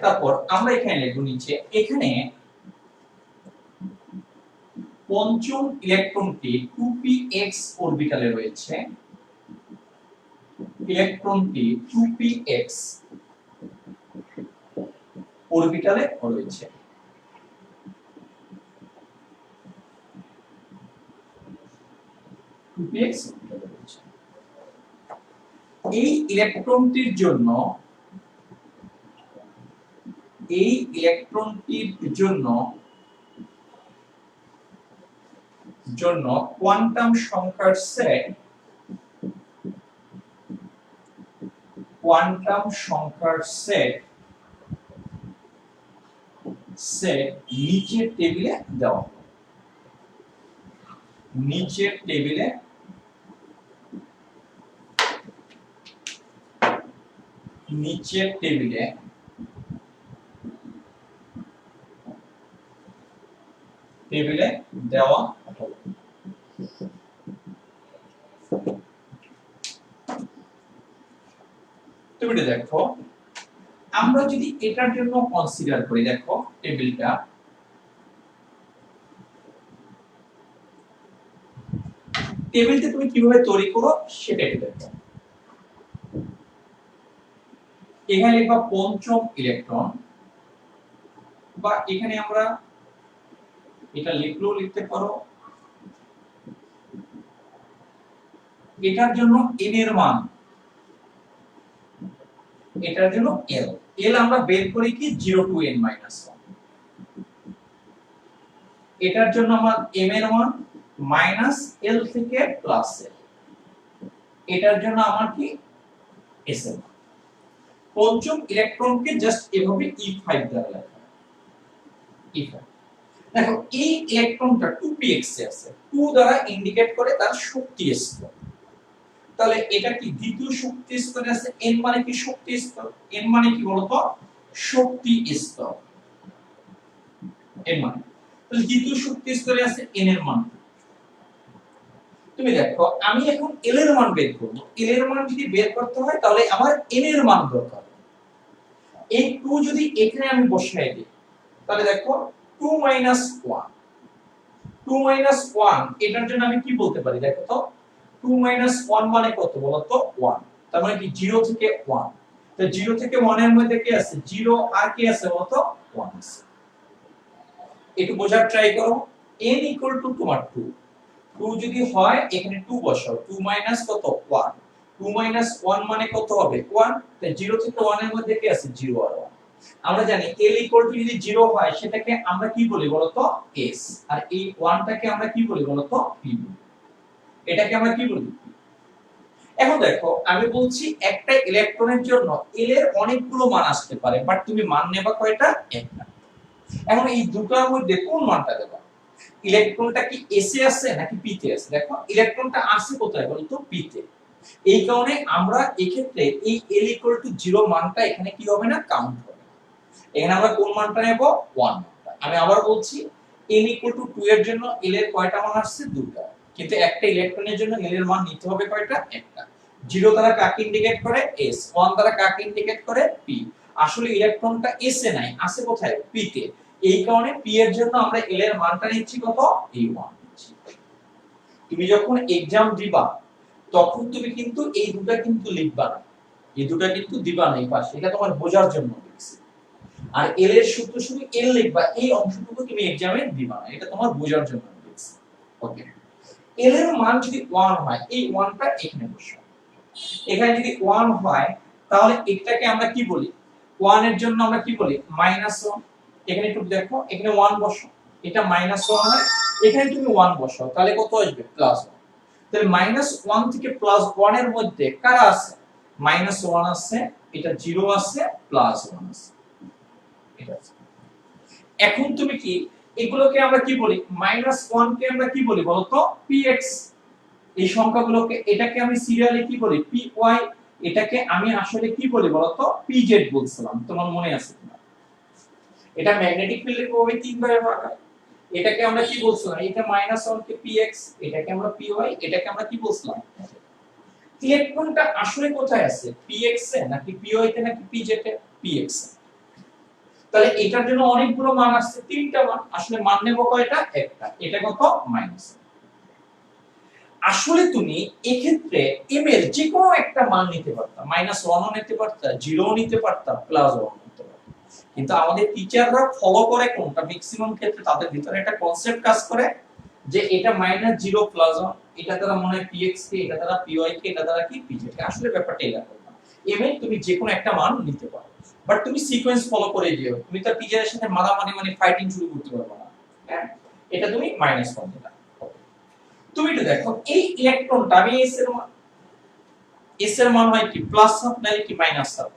তারপর আমরা এখানে লিখব নিচে এখানে পঞ্চম ইলেকট্রনটি 2px অরবিটালে রয়েছে, ইলেকট্রনটি 2px অরবিটালে রয়েছে। এই ইলেকট্রনটির জন্য কোয়ান্টাম সংখ্যার সেট নিচের টেবিলে দেওয়া হবে। নিচের টেবিলে দেওয়া হবে। তুমি দেখো আমরা যদি এটার জন্য কনসিডার করি, দেখো টেবিলটা টেবিলটা তুমি কিভাবে তৈরি করো সেটা একটু দেখো। এখানে লিখবা পঞ্চম ইলেকট্রন, বা এখানে আমরা এটা লিখলেও লিখতে পারো। এটার জন্য n এর মান, এটার জন্য l আমরা বের করি কি 0 to n - 1। এটার জন্য আমরা m এর মান -l থেকে +l। এটার জন্য আমার কি s এর মান। পঞ্চম ইলেকট্রনকে জাস্ট এভাবে E5 দ্বারা লেখা হয়। E5 দেখো এই ইলেকট্রনটা 2px এ আছে, 2 দ্বারা ইন্ডিকেট করে তার শক্তি স্তর। তাহলে এটা কি দ্বিতীয় শক্তি স্তরে আছে। n মানে কি শক্তি স্তর, n মানে কি বলতো শক্তি স্তর। n মানে তাহলে দ্বিতীয় শক্তি স্তরে আছে n এর মান। তুমি দেখো আমি এখন l এর মান বের করব। l এর মান যদি বের করতে হয় তাহলে আমার n এর মান দরকার। এই 2 যদি এখানে আমি বসাই দিই তাহলে দেখো 2 - 1 2 - 1 এটার জন্য আমি কি বলতে পারি দেখো তো 2 - 1 মানে কত বলো তো 1। তার মানে কি 0 থেকে 1। তো 0 থেকে 1 এর মধ্যে কি আছে 0 আর কি আছে বলো তো 1 আছে। একটু বোঝার ট্রাই করো। n = তোমার 2 2 যদি হয় এখানে 2 বসাও। 2 - কত 1। 2 - 1 মানে কত হবে 1। তাই 0 থেকে 1 এর মধ্যে কি আছে 0 আর 1। আমরা জানি l = যদি 0 হয় সেটাকে আমরা কি বলি বলতো s, আর এই 1 টাকে আমরা কি বলি বলতো p। এটাকে আমরা কি বলি। এখন দেখো আমি বলছি একটা ইলেকট্রনের জন্য l এর অনেকগুলো মান আসতে পারে, বাট তুমি মান নেবা কয়টা একটা। এখন এই দুটোর মধ্যে কোন মানটা দেবা। ইলেকট্রনটা কি s এ আছে নাকি p তে আছে। দেখো ইলেকট্রনটা আছে কোথায় বলতো p তে। এই কারণে আমরা এই ক্ষেত্রে এই l = 0 মানটা এখানে কি হবে না কাউন্ট হবে। এখানে আমরা কোন মানটা নেব 1 মানটা। আমি আবার বলছি n = 2 এর জন্য l এর কয়টা মান আসছে দুটো, কিন্তু একটা ইলেকট্রনের জন্য l এর মান নিতে হবে কয়টা একটা। 0 দ্বারা কাকে ইন্ডিকেট করে s, 1 দ্বারা কাকে ইন্ডিকেট করে p। আসলে ইলেকট্রনটা s এ নাই, আছে কোথায় p তে। এই কারণে p এর জন্য আমরা l এর মানটা নিচ্ছি কত এই 1 নিচ্ছি। তুমি যখন एग्जाम দিবা তখন তুমি কিন্তু এই দুটো কিন্তু লিখবা না, এই দুটো কিন্তু দিবা না এই পাশে। এটা তোমার বোঝার জন্য লিখছি। আর l এর সূত্র শুধু l লিখবা, এই অংশটুকু তুমি एग्जाम-এ দিবা না, এটা তোমার বোঝার জন্য লিখছি। ওকে, l এর মান যদি 1 হয় এই 1টা এখানে বসাও। এখানে যদি 1 হয় তাহলে এটাকে আমরা কি বলি 1 এর জন্য আমরা কি বলি -1। এখানে একটু দেখো এখানে 1 বসাও, এটা -1 হয়, এখানে তুমি 1 বসাও তাহলে কত আসবে +1। তাহলে -1 থেকে +1 এর মধ্যে কারা আছে -1 আছে, এটা 0 আছে, +1 আছে, এটা আছে। এখন তুমি কি এগুলোকে আমরা কি বলি -1 কে আমরা কি বলি বলতো px। এই সংখ্যাগুলোকে এটাকে আমি সিরিয়ালি কি বলি py, এটাকে আমি আসলে কি বলি বলতো pz বলছিলাম, তোমার মনে আছে কিনা। এটা ম্যাগনেটিক ফিল্ডের প্রভাবে তিন ভাগে ভাগ হয়। এটাকে আমরা কি বলছিলাম, এটা -1 কে px, এটাকে আমরা py, এটাকে আমরা কি বলছিলাম, ইলেকট্রনটা আসলে কোথায় আছে, px এ নাকি py তে নাকি pz এ, px এ। তাহলে এটার জন্য অনেকগুলো মান আসছে, তিনটা মান, আসলে মান নেব কয়টা, একটা, এটা কত মাইনাস। আসলে তুমি এক্ষেত্রে m এর যে কোনো একটা মান নিতে পারতা, -1 ও নিতে পারতা, 0 ও নিতে পারতা, +1 ও নিতে পারতা, কিন্তু আমাদের টিচাররা ফলো করে কোনটা, ম্যাক্সিমাম ক্ষেত্রে তাদের ভিতরে একটা কনসেপ্ট কাজ করে যে এটা -0 +1, এটা দ্বারা মনে হয় px কে, এটা দ্বারা py কে, এটা দ্বারা কি pz কে। আসলে ব্যাপারটা এরকম না, m এর তুমি যে কোনো একটা মান নিতে পারো, বাট তুমি সিকোয়েন্স ফলো করে দিও, তুমি তো টিচারের সাথে মারামারি মানে ফাইটিং শুরু করতে পারবে না, হ্যাঁ। এটা তুমি -1 দিলা। তুমি একটু দেখো এই ইলেকট্রনটা, আমি s এর মান হয় কি +1 নাকি কি -1,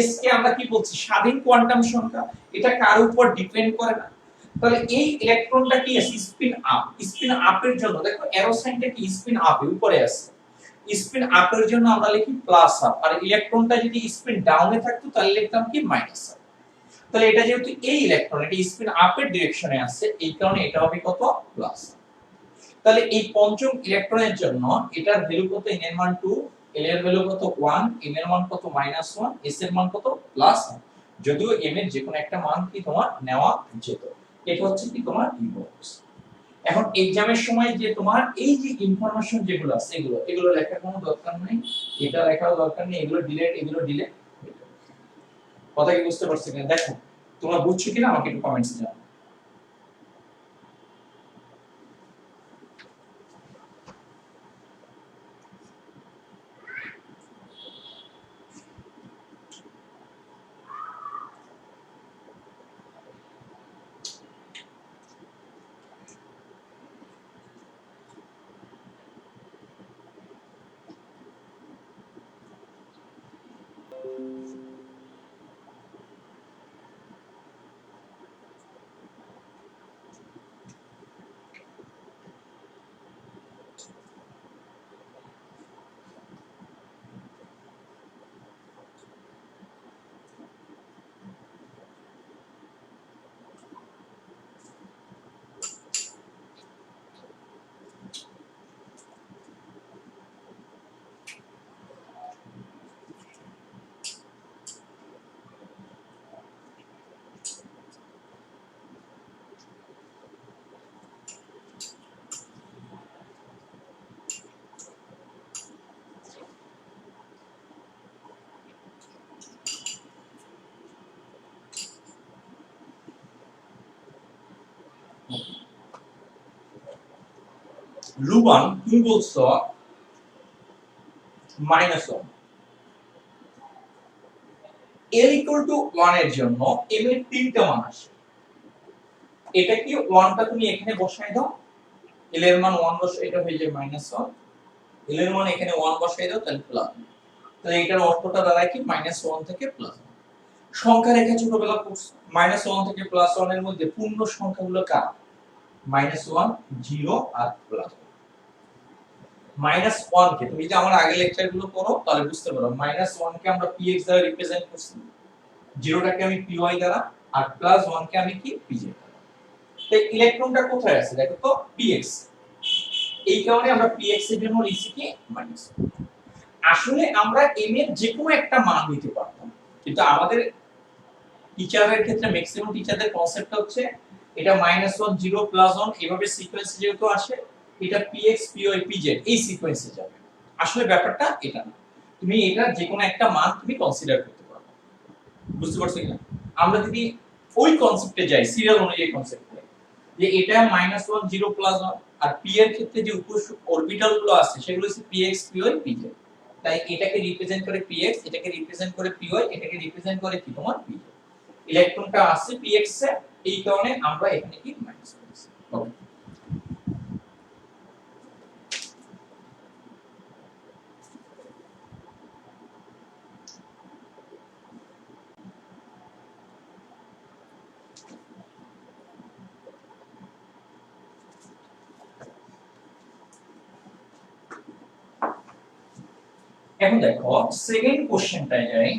s কে আমরা কি বলছি, স্বাধীন কোয়ান্টাম সংখ্যা, এটা কার উপর ডিপেন্ড করে না। তাহলে এই ইলেকট্রনটা কি আছে, স্পিন আপ, স্পিন আপের জন্য দেখো অ্যারো সাইনটা কি স্পিন আপ এর উপরে আছে, স্পিন আপের জন্য আমরা লিখি প্লাস আপ, আর ইলেকট্রনটা যদি স্পিন ডাউনে থাকতো তাহলে লিখতাম কি মাইনাস আপ। তাহলে এটা যেহেতু এই ইলেকট্রন, এটা স্পিন আপের ডিরেকশনে আছে, এই কারণে এটা হবে কত, প্লাস। তাহলে এই পঞ্চম ইলেকট্রনের জন্য এটার ভ্যালু কত, n এর মান 2, l এর ভ্যালু কত 1, m এর মান কত -1, s এর মান কত +1। যদিও m এর যে কোনো একটা মান কি তোমার নেওয়া যেত। এটা হচ্ছে কি তোমার ইনবক্স। এখন এক্সামের সময় যে তোমার এই যে ইনফরমেশন যেগুলো আছে এগুলো লেখার কোনো দরকার নাই, এটা লেখার দরকার নেই, এগুলো ডিলিট। কথা কি বুঝতে পারছো কিনা দেখো, তোমরা বুঝছো কিনা আমাকে একটু কমেন্টসে জানাও। লুবান তুমি বলছো -1, l = 1 এর জন্য m এর তিনটা মান আসে, এটা কি 1 টা তুমি এখানে বসাই দাও, l এর মান 1 বসাই, এটা হয়ে যায় -1, l এর মান এখানে 1 বসাই দাও তাহলে প্লাস। তাহলে এটার অর্থটা দাঁড়ায় কি -1 থেকে +1। সংখ্যা রেখা ছোটবেলা পড়ছো, -1 থেকে +1 এর মধ্যে পূর্ণ সংখ্যাগুলো কার, -1, 0 আর +1। -1 কে তুমি যদি আমার আগের লেকচারগুলো পড়ো তাহলে বুঝতে পারো, -1 কে আমরা px দ্বারা রিপ্রেজেন্ট করছি, 0 টাকে আমি py দ্বারা, আর +1 কে আমি কি pz দ্বারা। তাই ইলেকট্রনটা কোথায় আছে দেখো তো, px, এই কারণে আমরা px এর জন্য লিখছি কি -1। আসলে আমরা m এর যে কোনো একটা মান নিতে পারতাম, কিন্তু আমাদের টিচারের ক্ষেত্রে ম্যাক্সিমাম টিচারদের কনসেপ্টটা হচ্ছে এটা -1, 0, +1 এভাবে সিকোয়েন্সে যেহেতু আসে, এটা px py pz এই সিকোয়েন্সে যাবে। আসলে ব্যাপারটা এটা না, তুমি এটা যে কোনো একটা মান তুমি কনসিডার করতে পারো। বুঝতে পারছো কিনা, আমরা যদি ওই কনসেপ্টে যাই, সিরিয়াল অনুযায়ী কনসেপ্টে, যে এটা -1, 0, +1, আর p এর ক্ষেত্রে যে অরবিটাল গুলো আছে সেগুলো হচ্ছে px py pz। তাই এটাকে রিপ্রেজেন্ট করে px, এটাকে রিপ্রেজেন্ট করে py, এটাকে রিপ্রেজেন্ট করে কি তোমার pz। ইলেকট্রনটা আছে px এ, এই কারণে আমরা এখানে কি মাইনাস করেছি। ওকে, এখন দেখো সেকেন্ড কোশ্চেনটায় যাই।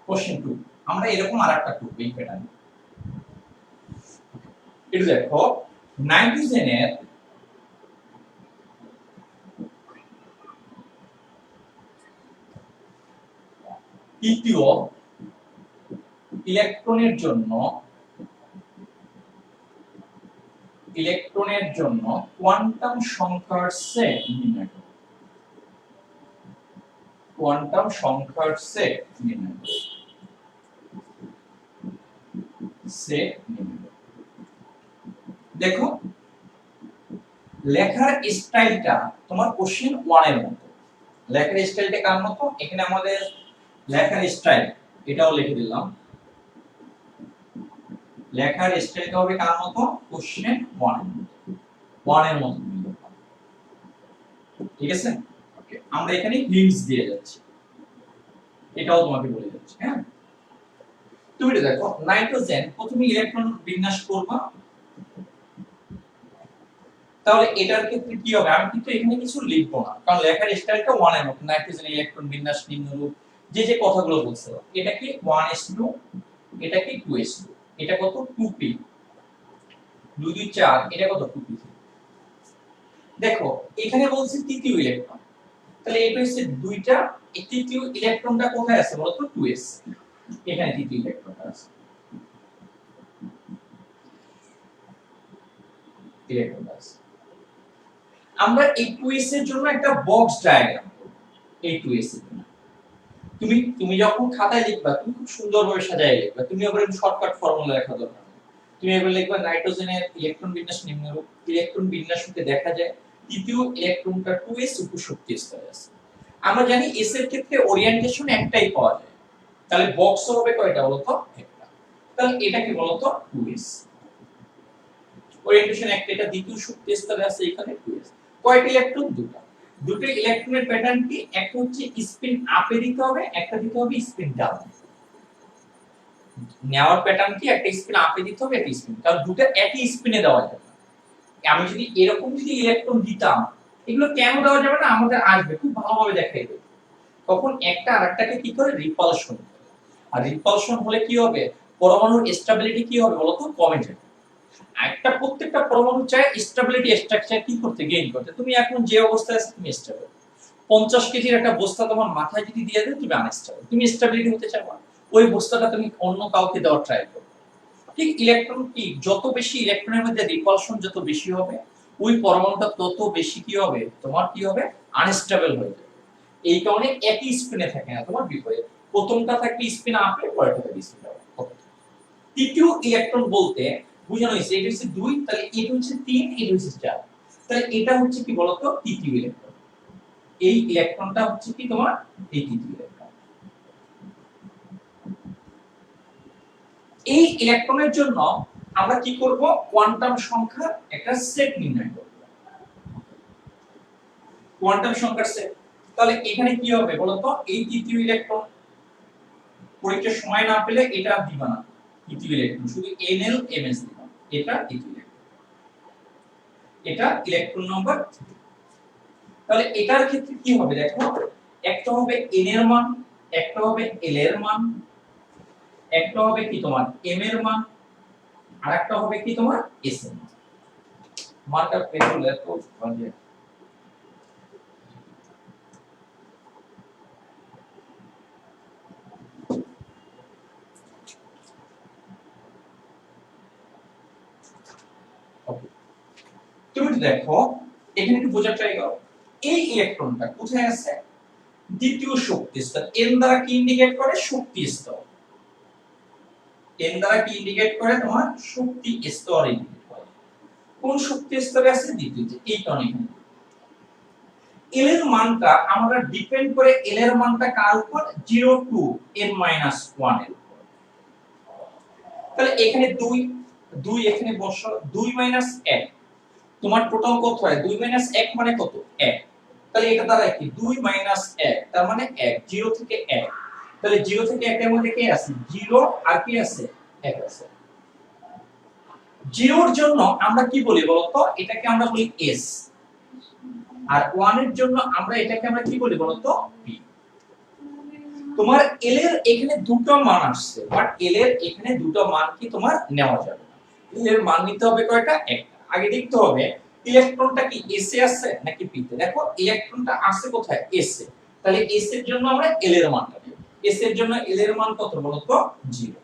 কোশ্চেন 2 আমরা এরকম আরেকটা করব এই প্যাটার্ন। এটা দেখো নাইট্রোজেনের তৃতীয় ইলেকট্রনের জন্য কোয়ান্টাম সংখ্যার সেট নির্ণয় করো। কোয়ান্টাম সংখ্যার সেট নির্ণয় করো। সেট নির্ণয় করো। দেখো লেখার স্টাইলটা তোমার কোশ্চেন 1 এর মতো। লেখার স্টাইলটা কার মতো? এখানে আমাদের লেখার স্টাইল এটাও লিখে দিলাম। লেখার স্টাইলটা হবে কার মতো? কোশ্চেন 1 এর মতো। 1 এর মতো ঠিক আছে? ওকে আমরা এখানে হিন্টস দিয়ে যাচ্ছি, এটাও তোমাকে বলে যাচ্ছি। হ্যাঁ তুমি এটা দেখো নাইট্রোজেন প্রথমে ইলেকট্রন বিন্যাস করবা, তাহলে এটার ক্ষেত্রে কি হবে? আমি কিন্তু এখানে কিছু লিখব না, কারণ লেখার স্টাইলটা 1 এর মতো। নাইট্রোজেন ইলেকট্রন বিন্যাস নিম্নরূপ, যে কথাগুলো বলছিল, এটা কি 1s2, এটা কি 2s2, এটা কত 2p, 2 2 4, এটা কত 2p। দেখো এখানে বলছে তৃতীয় ইলেকট্রন, তাহলে এটা হচ্ছে দুইটা, এই তৃতীয় ইলেকট্রনটা কোথায় আছে বলতো? 2s, এখানে তৃতীয় ইলেকট্রনটা আছে। ইলেকট্রনটা আছে। আমরা এই 2s এর জন্য একটা বক্স ডায়াগ্রাম করব। এই 2s এর জন্য তুমি যখন খাতায় লিখবা তুমি খুব সুন্দরভাবে সাজায় লিখবা। তুমি আবার শর্টকাট ফর্মুলা লেখা দরকার নেই। তুমি এবার লিখবা নাইট্রোজেনের ইলেকট্রন বিন্যাস নিম্নরূপ। ইলেকট্রন বিন্যাস হতে দেখা যায় তৃতীয় ইলেকট্রনটা 2s উপশক্তি স্তরে আছে। আমরা জানি s এর ক্ষেত্রে ওরিয়েন্টেশন একটাই পাওয়া যায়, তাহলে বক্স হবে কয়টা বলতো? একটা। তাহলে এটা কি বলতো? 2s। ওরিয়েন্টেশন একটা, এটা দ্বিতীয় শক্তি স্তরে আছে, এখানে 2s। কয়টা ইলেকট্রন? দুটো। দুটো ইলেকট্রনের প্যাটার্ন কি? একটা হচ্ছে স্পিন আপে দিতে হবে, একটা দিতে হবে স্পিন ডাউন। নেওয়ার প্যাটার্ন কি? একটা স্পিন আপে দিতে হবে, একটা স্পিন, কারণ দুটো একই স্পিনে দেওয়া যাবে না। আমি যদি এরকম যদি ইলেকট্রন দিতাম, এগুলো কেন দেওয়া যাবে না? আমাদের আসবে, খুব ভালোভাবে দেখাই দেবে। তখন একটা আরেকটাকে কি করে? রিপালশন। আর রিপালশন হলে কি হবে? পরমাণুর স্টেবিলিটি কি হবে বলতো? কমে যাবে। একটা প্রত্যেকটা পরমাণু চায় স্টেবিলিটি স্ট্রাকচার কি করতে? গেইন করতে। তুমি এখন যে অবস্থায় আছো তুমি স্টেবল। 50 কেজির একটা বস্তা তোমার মাথায় যদি দিয়ে দেয় তুমি আনস্টেবল, তুমি স্টেবিলিটি হতে চাও না, ওই বস্তাটা তুমি অন্য কাউকে দেওয়ার ট্রাই করো। ঠিক ইলেকট্রন কি, যত বেশি ইলেকট্রনের মধ্যে রিপালশন যত বেশি হবে, ওই পরমাণুটা তত বেশি কি হবে? তোমার কি হবে? আনস্টেবল হয়ে যাবে। এই কারণে একই স্পিনে থাকে না, তোমার বিপরীত। প্রথমটা থাকবে স্পিন আপে, পরেরটা থাকবে স্পিন ডাউন। তৃতীয় ইলেকট্রন বলতে বুঝানো হয়েছে এটা হচ্ছে 2, তাহলে এটা হচ্ছে 3, এটা হচ্ছে 4, তাহলে এটা হচ্ছে কি বলতো? তৃতীয় ইলেকট্রন। এই ইলেকট্রনটা হচ্ছে কি তোমার? এই তৃতীয় ইলেকট্রন। এই ইলেকট্রনের জন্য আমরা কি করব? কোয়ান্টাম সংখ্যার একটা সেট নির্ণয় করব। কোয়ান্টাম সংখ্যার সেট। তাহলে এখানে কি হবে বলতো? এই তৃতীয় ইলেকট্রন পরীক্ষার সময় না পেলে এটা দিবা না, তৃতীয় ইলেকট্রন শুধু nl ms দিবা। এটা তৃতীয় ইলেকট্রন, এটা ইলেকট্রন নাম্বার 3। তাহলে এটার ক্ষেত্রে কি হবে দেখো? একটা হবে n এর মান, একটা হবে l এর মান, একটা হবে কি তোমার m এর মান, আর একটা হবে কি তোমার s এর মান। মার্কআপ পেট্রোল এত বাজে। তুমি দেখো এখানে একটু বোঝার ট্রাই করো, এই ইলেকট্রনটা কোথায় আছে? দ্বিতীয় শক্তি স্তর। n দ্বারা কি ইন্ডিকেট করে? শক্তি স্তর। n দ্বারা কি ইন্ডিকেট করে? তোমার শক্তি স্তর ইন্ডিকেট করে। কোন শক্তি স্তরে আছে? দ্বিতীয়তে। এই কারণে l এর মানটা আমরা ডিপেন্ড করে, l এর মানটা কার উপর? 0 টু n - 1 এর উপর। তাহলে এখানে 2, 2 এখানে বসাও, 2 - 1, তোমার টোটাল কত হয়? 2 - 1 মানে কত? 1। তাহলে এটা দ্বারা কি? 2 - 1 তার মানে 1, 0 থেকে 1। তাহলে 0 থেকে 1 এর মধ্যে কি আছে? 0 আর কি আছে? 1 আছে। 0 এর জন্য আমরা কি বলি বলতো? এটাকে আমরা বলি s, আর 1 এর জন্য আমরা এটাকে আমরা কি বলি বলতো? p। তোমার এল এর এখানে দুটো মান আসছে, বাট এল এর এখানে দুটো মান কি তোমার নেওয়া যাবে না। এল এর মান নিতে হবে কয়টা? একটা। আগে দেখতে হবে ইলেকট্রনটা কি এস এ আছে নাকি পি তে। দেখো ইলেকট্রনটা আছে কোথায়? S A. তাহলে এস এর জন্য আমরা এল এর মানটা দেব। এস এর জন্য এল এর মান কত বলতো? 0।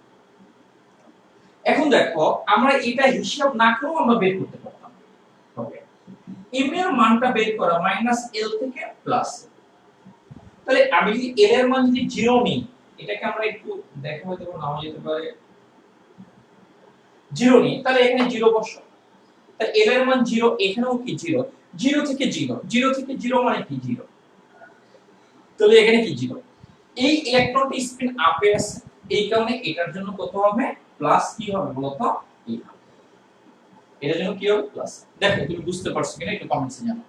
এখন দেখো আমরা এটা হিসাব না করেও আমরা বের করতে পারতাম। ওকে, এম এর মানটা বের করা মাইনাস এল থেকে প্লাস। তাহলে আমি যদি এল এর মান যদি 0 নিই, এটাকে আমরা একটু দেখা হয়তো নাও যেতে পারে 0 নিই, তাহলে এখানে 0 বসো। তাহলে এল এর মান 0, এখানেও কি 0, 0 থেকে 0, 0 থেকে 0 মানে কি 0। তাহলে এখানে কি 0। এই ইলেকট্রনটি স্পিন আপে আছে, এই কারণে এটার জন্য কত হবে? প্লাস কি হবে বলতো? এই এটার জন্য কি হবে? প্লাস। দেখো তুমি বুঝতে পারছো কিনা একটু কমেন্টসে জানাও।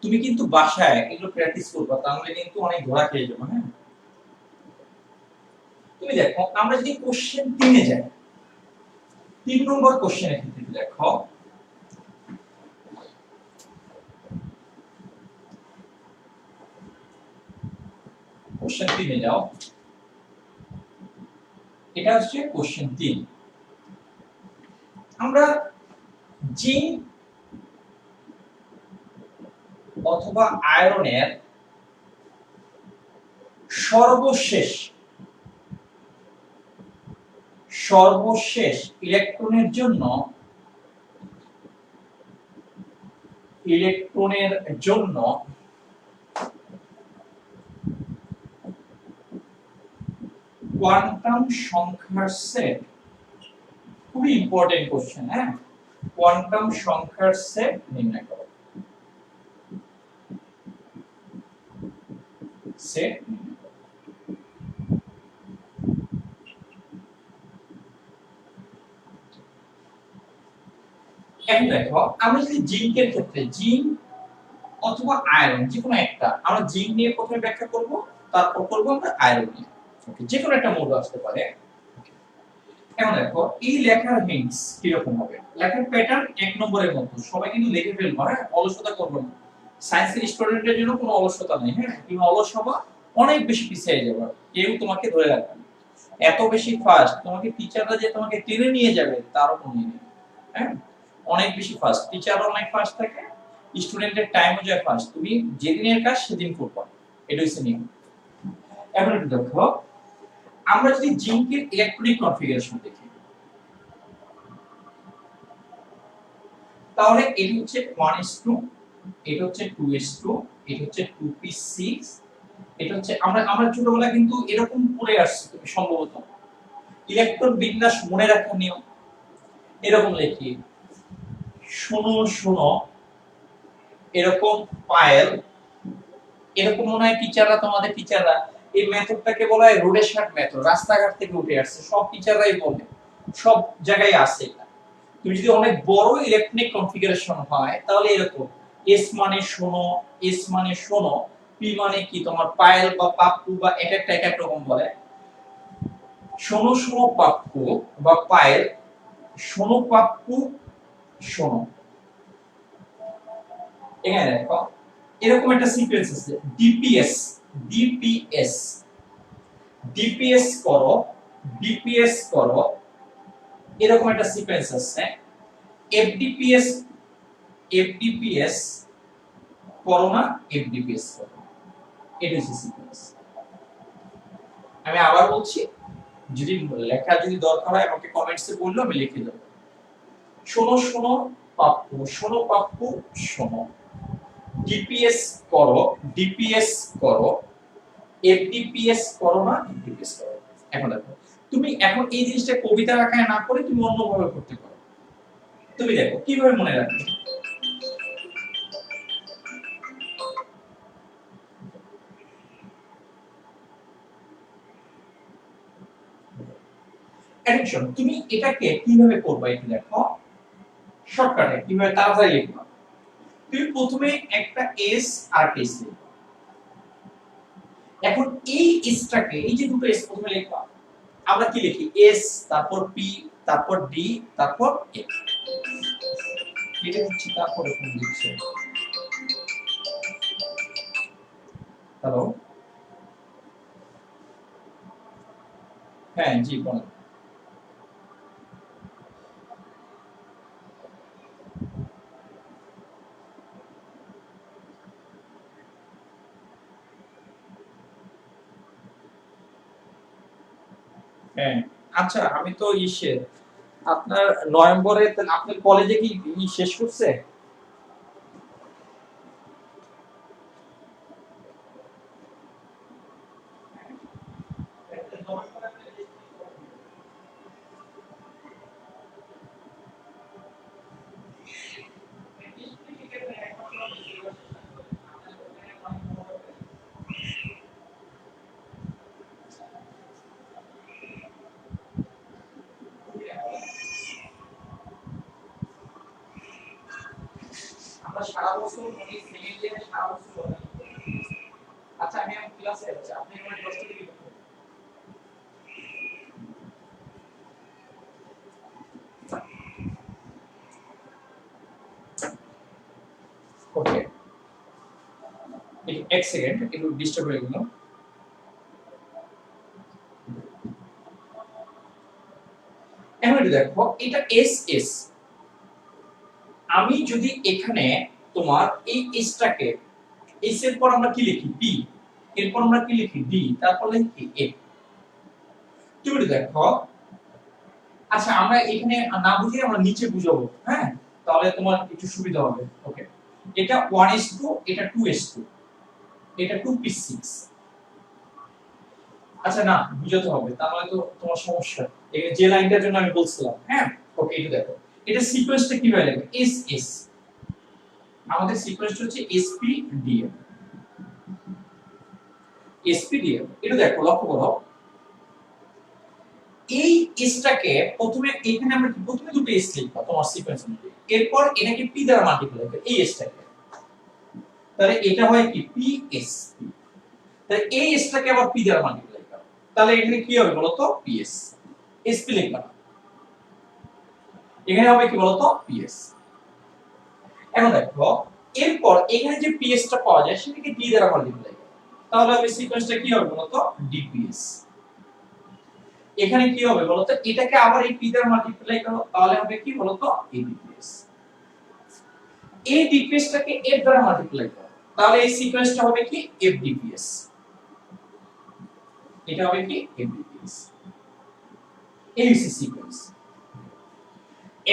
তুমি কিন্তু বাসায় এগুলো প্র্যাকটিস করবা, তাহলে কিন্তু অনেক ধরা খেয়ে যাবে। হ্যাঁ, তুমি দেখো আমরা যদি কোশ্চেন 3 এ যাই, 3 নম্বর কোশ্চেনের ক্ষেত্রে দেখো কোশ্চেন 3 এ যাও। এটা হচ্ছে কোশ্চেন 3। আমরা জিঙ্ক অথবা আয়রনের সর্বশেষ ইলেকট্রনের জন্য কোয়ান্টাম সংখ্যার সেট, খুবই ইম্পর্টেন্ট কোশ্চেন। হ্যাঁ, কোয়ান্টাম সংখ্যার সেট নির্ণয় করো। সেট এখন দেখো আমরা যদি জিঙ্কের ক্ষেত্রে জিঙ্ক অথবা আয়রন যে কোনো একটা, আমরা জিঙ্ক নিয়ে প্রথমে ব্যাখ্যা করব, তারপর করব আমরা আয়রন নিয়ে। ওকে, যে কোনো একটা মৌল আসতে পারে। এখন দেখো এই লেখার হিন্টস কি রকম হবে। লেখার প্যাটার্ন 1 নম্বরের মতো, সবাই কিন্তু লিখে ফেলবো। হ্যাঁ, অলসতা করবে না। সায়েন্সের স্টুডেন্টের জন্য কোনো অলসতা নেই। হ্যাঁ, তুমি অলস হবা, অনেক বেশি পিছিয়ে যাবে, কেউ তোমাকে ধরে রাখবে না। এত বেশি ফাস্ট তোমাকে টিচাররা যে তোমাকে টেনে নিয়ে যাবে তারও কোনো নেই। হ্যাঁ, অনেক বেশি ফাস্ট, টিচাররা অনেক ফাস্ট থাকে, স্টুডেন্টের টাইমও যায় ফাস্ট। তুমি যেদিনের কাজ সেদিন করবা, এটা হচ্ছে নিয়ম। এখন একটু দেখো আমরা যদি জিঙ্কের ইলেকট্রনিক কনফিগারেশন দেখি, তাহলে এটা হচ্ছে 1s2, এটা হচ্ছে 2s2, এটা হচ্ছে 2p6, এটা হচ্ছে আমরা ছোটবেলা কিন্তু এরকম পড়ে আসছি তুমি সম্ভবত। ইলেকট্রন বিন্যাস মনে রাখার নিয়ম এরকম লিখি 0 এরকম পায়েল, এরকম মনে হয় টিচাররা এই মেথডটাকে বলা হয় রোডেশার্ট মেথড, রাস্তাঘাট থেকে উঠে আসছে, সব টিচাররাই বলে, সব জায়গায় আছে এটা। তুমি যদি অনেক বড় ইলেকট্রনিক কনফিগারেশন হয় তাহলে এরকম এস মানে 0, এস মানে 0, পি মানে কি তোমার পায়েল বা পাপ্পু বা এক এক রকম বলে। 0 পাপ্পু বা পায়েল, 0 পাপ্পু 0। এখানে দেখো এরকম একটা সিকোয়েন্স আছে ডিপিএস, ডিপিএস, ডিপিএস করো, ডিপিএস করো, এরকম একটা সিকোয়েন্স আছে। এফডিপিএস, এফডিপিএস করো না, এফডিপিএস করো, এটা হচ্ছে সিকোয়েন্স। আমি আবার বলছি, যদি লেখা যদি দরকার হয় আমাকে কমেন্টসে বললো, আমি লিখে দেব। 0 পাপ্পু, 0 পাপ্পু 0, ডিপিএস করো, ডিপিএস করো, এফডিপিএস করো না, এফডিপিএস করো। এখন দেখো তুমি এখন এই জিনিসটা কবিতার আকারে না করে তুমি অন্যভাবে করতে পারো। তুমি দেখো কিভাবে মনে রাখবে। অ্যাটেনশন, তুমি এটাকে কিভাবে করবে একটু দেখো, শর্টকাটে কিভাবে তাড়াতাড়ি লিখবা। তুমি প্রথমে একটা এস আর এস লিখবা। এখন এই এসটাকে, এই যে দুটো এস প্রথমে লিখবা, আমরা কি লিখি এস তারপর পি তারপর ডি তারপর এ, এটা হচ্ছে তারপরে কোন দিচ্ছে। হ্যালো, হ্যাঁ জি বলেন। হ্যাঁ আচ্ছা, আমি তো আপনার নভেম্বরে আপনার কলেজে কি শেষ করছে? আমরা সারা বছর মানে সেকেন্ড ইয়ারে সারা বছর। আচ্ছা আমি ক্লাসে আছি, আপনি আমার 10 থেকে লিখুন। ওকে, এক সেকেন্ড একটু ডিস্টার্ব হয়ে গেল। এখন দেখো এটা এস এস, আমি যদি এখানে তোমার এই এসটাকে, এস এর পর আমরা কি লিখি পি, এরপর আমরা কি লিখি ডি, তারপর লিখি এ। তুমি দেখো, আচ্ছা আমরা এখানে না বুঝিয়ে আমরা নিচে বুঝাবো, হ্যাঁ তাহলে তোমার একটু সুবিধা হবে। ওকে, এটা 1:2, এটা 2:2, এটা 2p6। আচ্ছা না বুঝাতে হবে, তাহলে তো তোমার সমস্যা। এই যে লাইনটার জন্য আমি বলছিলাম, হ্যাঁ ওকে এটা দেখো, এটা সিকোয়েন্সটা কিভাবে লিখবে, এস এস, আমাদের সিকোয়েন্সটা হচ্ছে এসপি ডিএম, এসপি ডিএম। এটা দেখো লক্ষ্য করো, এই এসটাকে প্রথমে এখানে আমরা প্রথমে দুটো এস লিখব তোমার সিকোয়েন্স অনুযায়ী, এরপর এটাকে পি দ্বারা মাল্টিপ্লাই করব এই এসটাকে, তাহলে এটা হয় কি পি এস, তাহলে এই এসটাকে আবার পি দ্বারা মাল্টিপ্লাই করব, তাহলে এখানে কি হবে বলতো পিএস, এসপি লিখবা না, এখানে হবে কি বলতো পিএস। এখন দেখো এরপর এখানে যে পিএস টা পাওয়া যায় সেটাকে ডি দ্বারা মাল্টিপ্লাই করব, তাহলে হবে সিকোয়েন্সটা কি হবে বলতো ডিপিএস। এখানে কি হবে বলতো, এটাকে আবার এই পি দ্বারা মাল্টিপ্লাই করো, তাহলে হবে কি বলতো এবিপিএস। এই ডিপিএসটাকে এফ দ্বারা মাল্টিপ্লাই করো, তাহলে এই সিকোয়েন্সটা হবে কি এফডিপিএস, এটা হবে কি এফডিপিএস, এই হচ্ছে সিকোয়েন্স।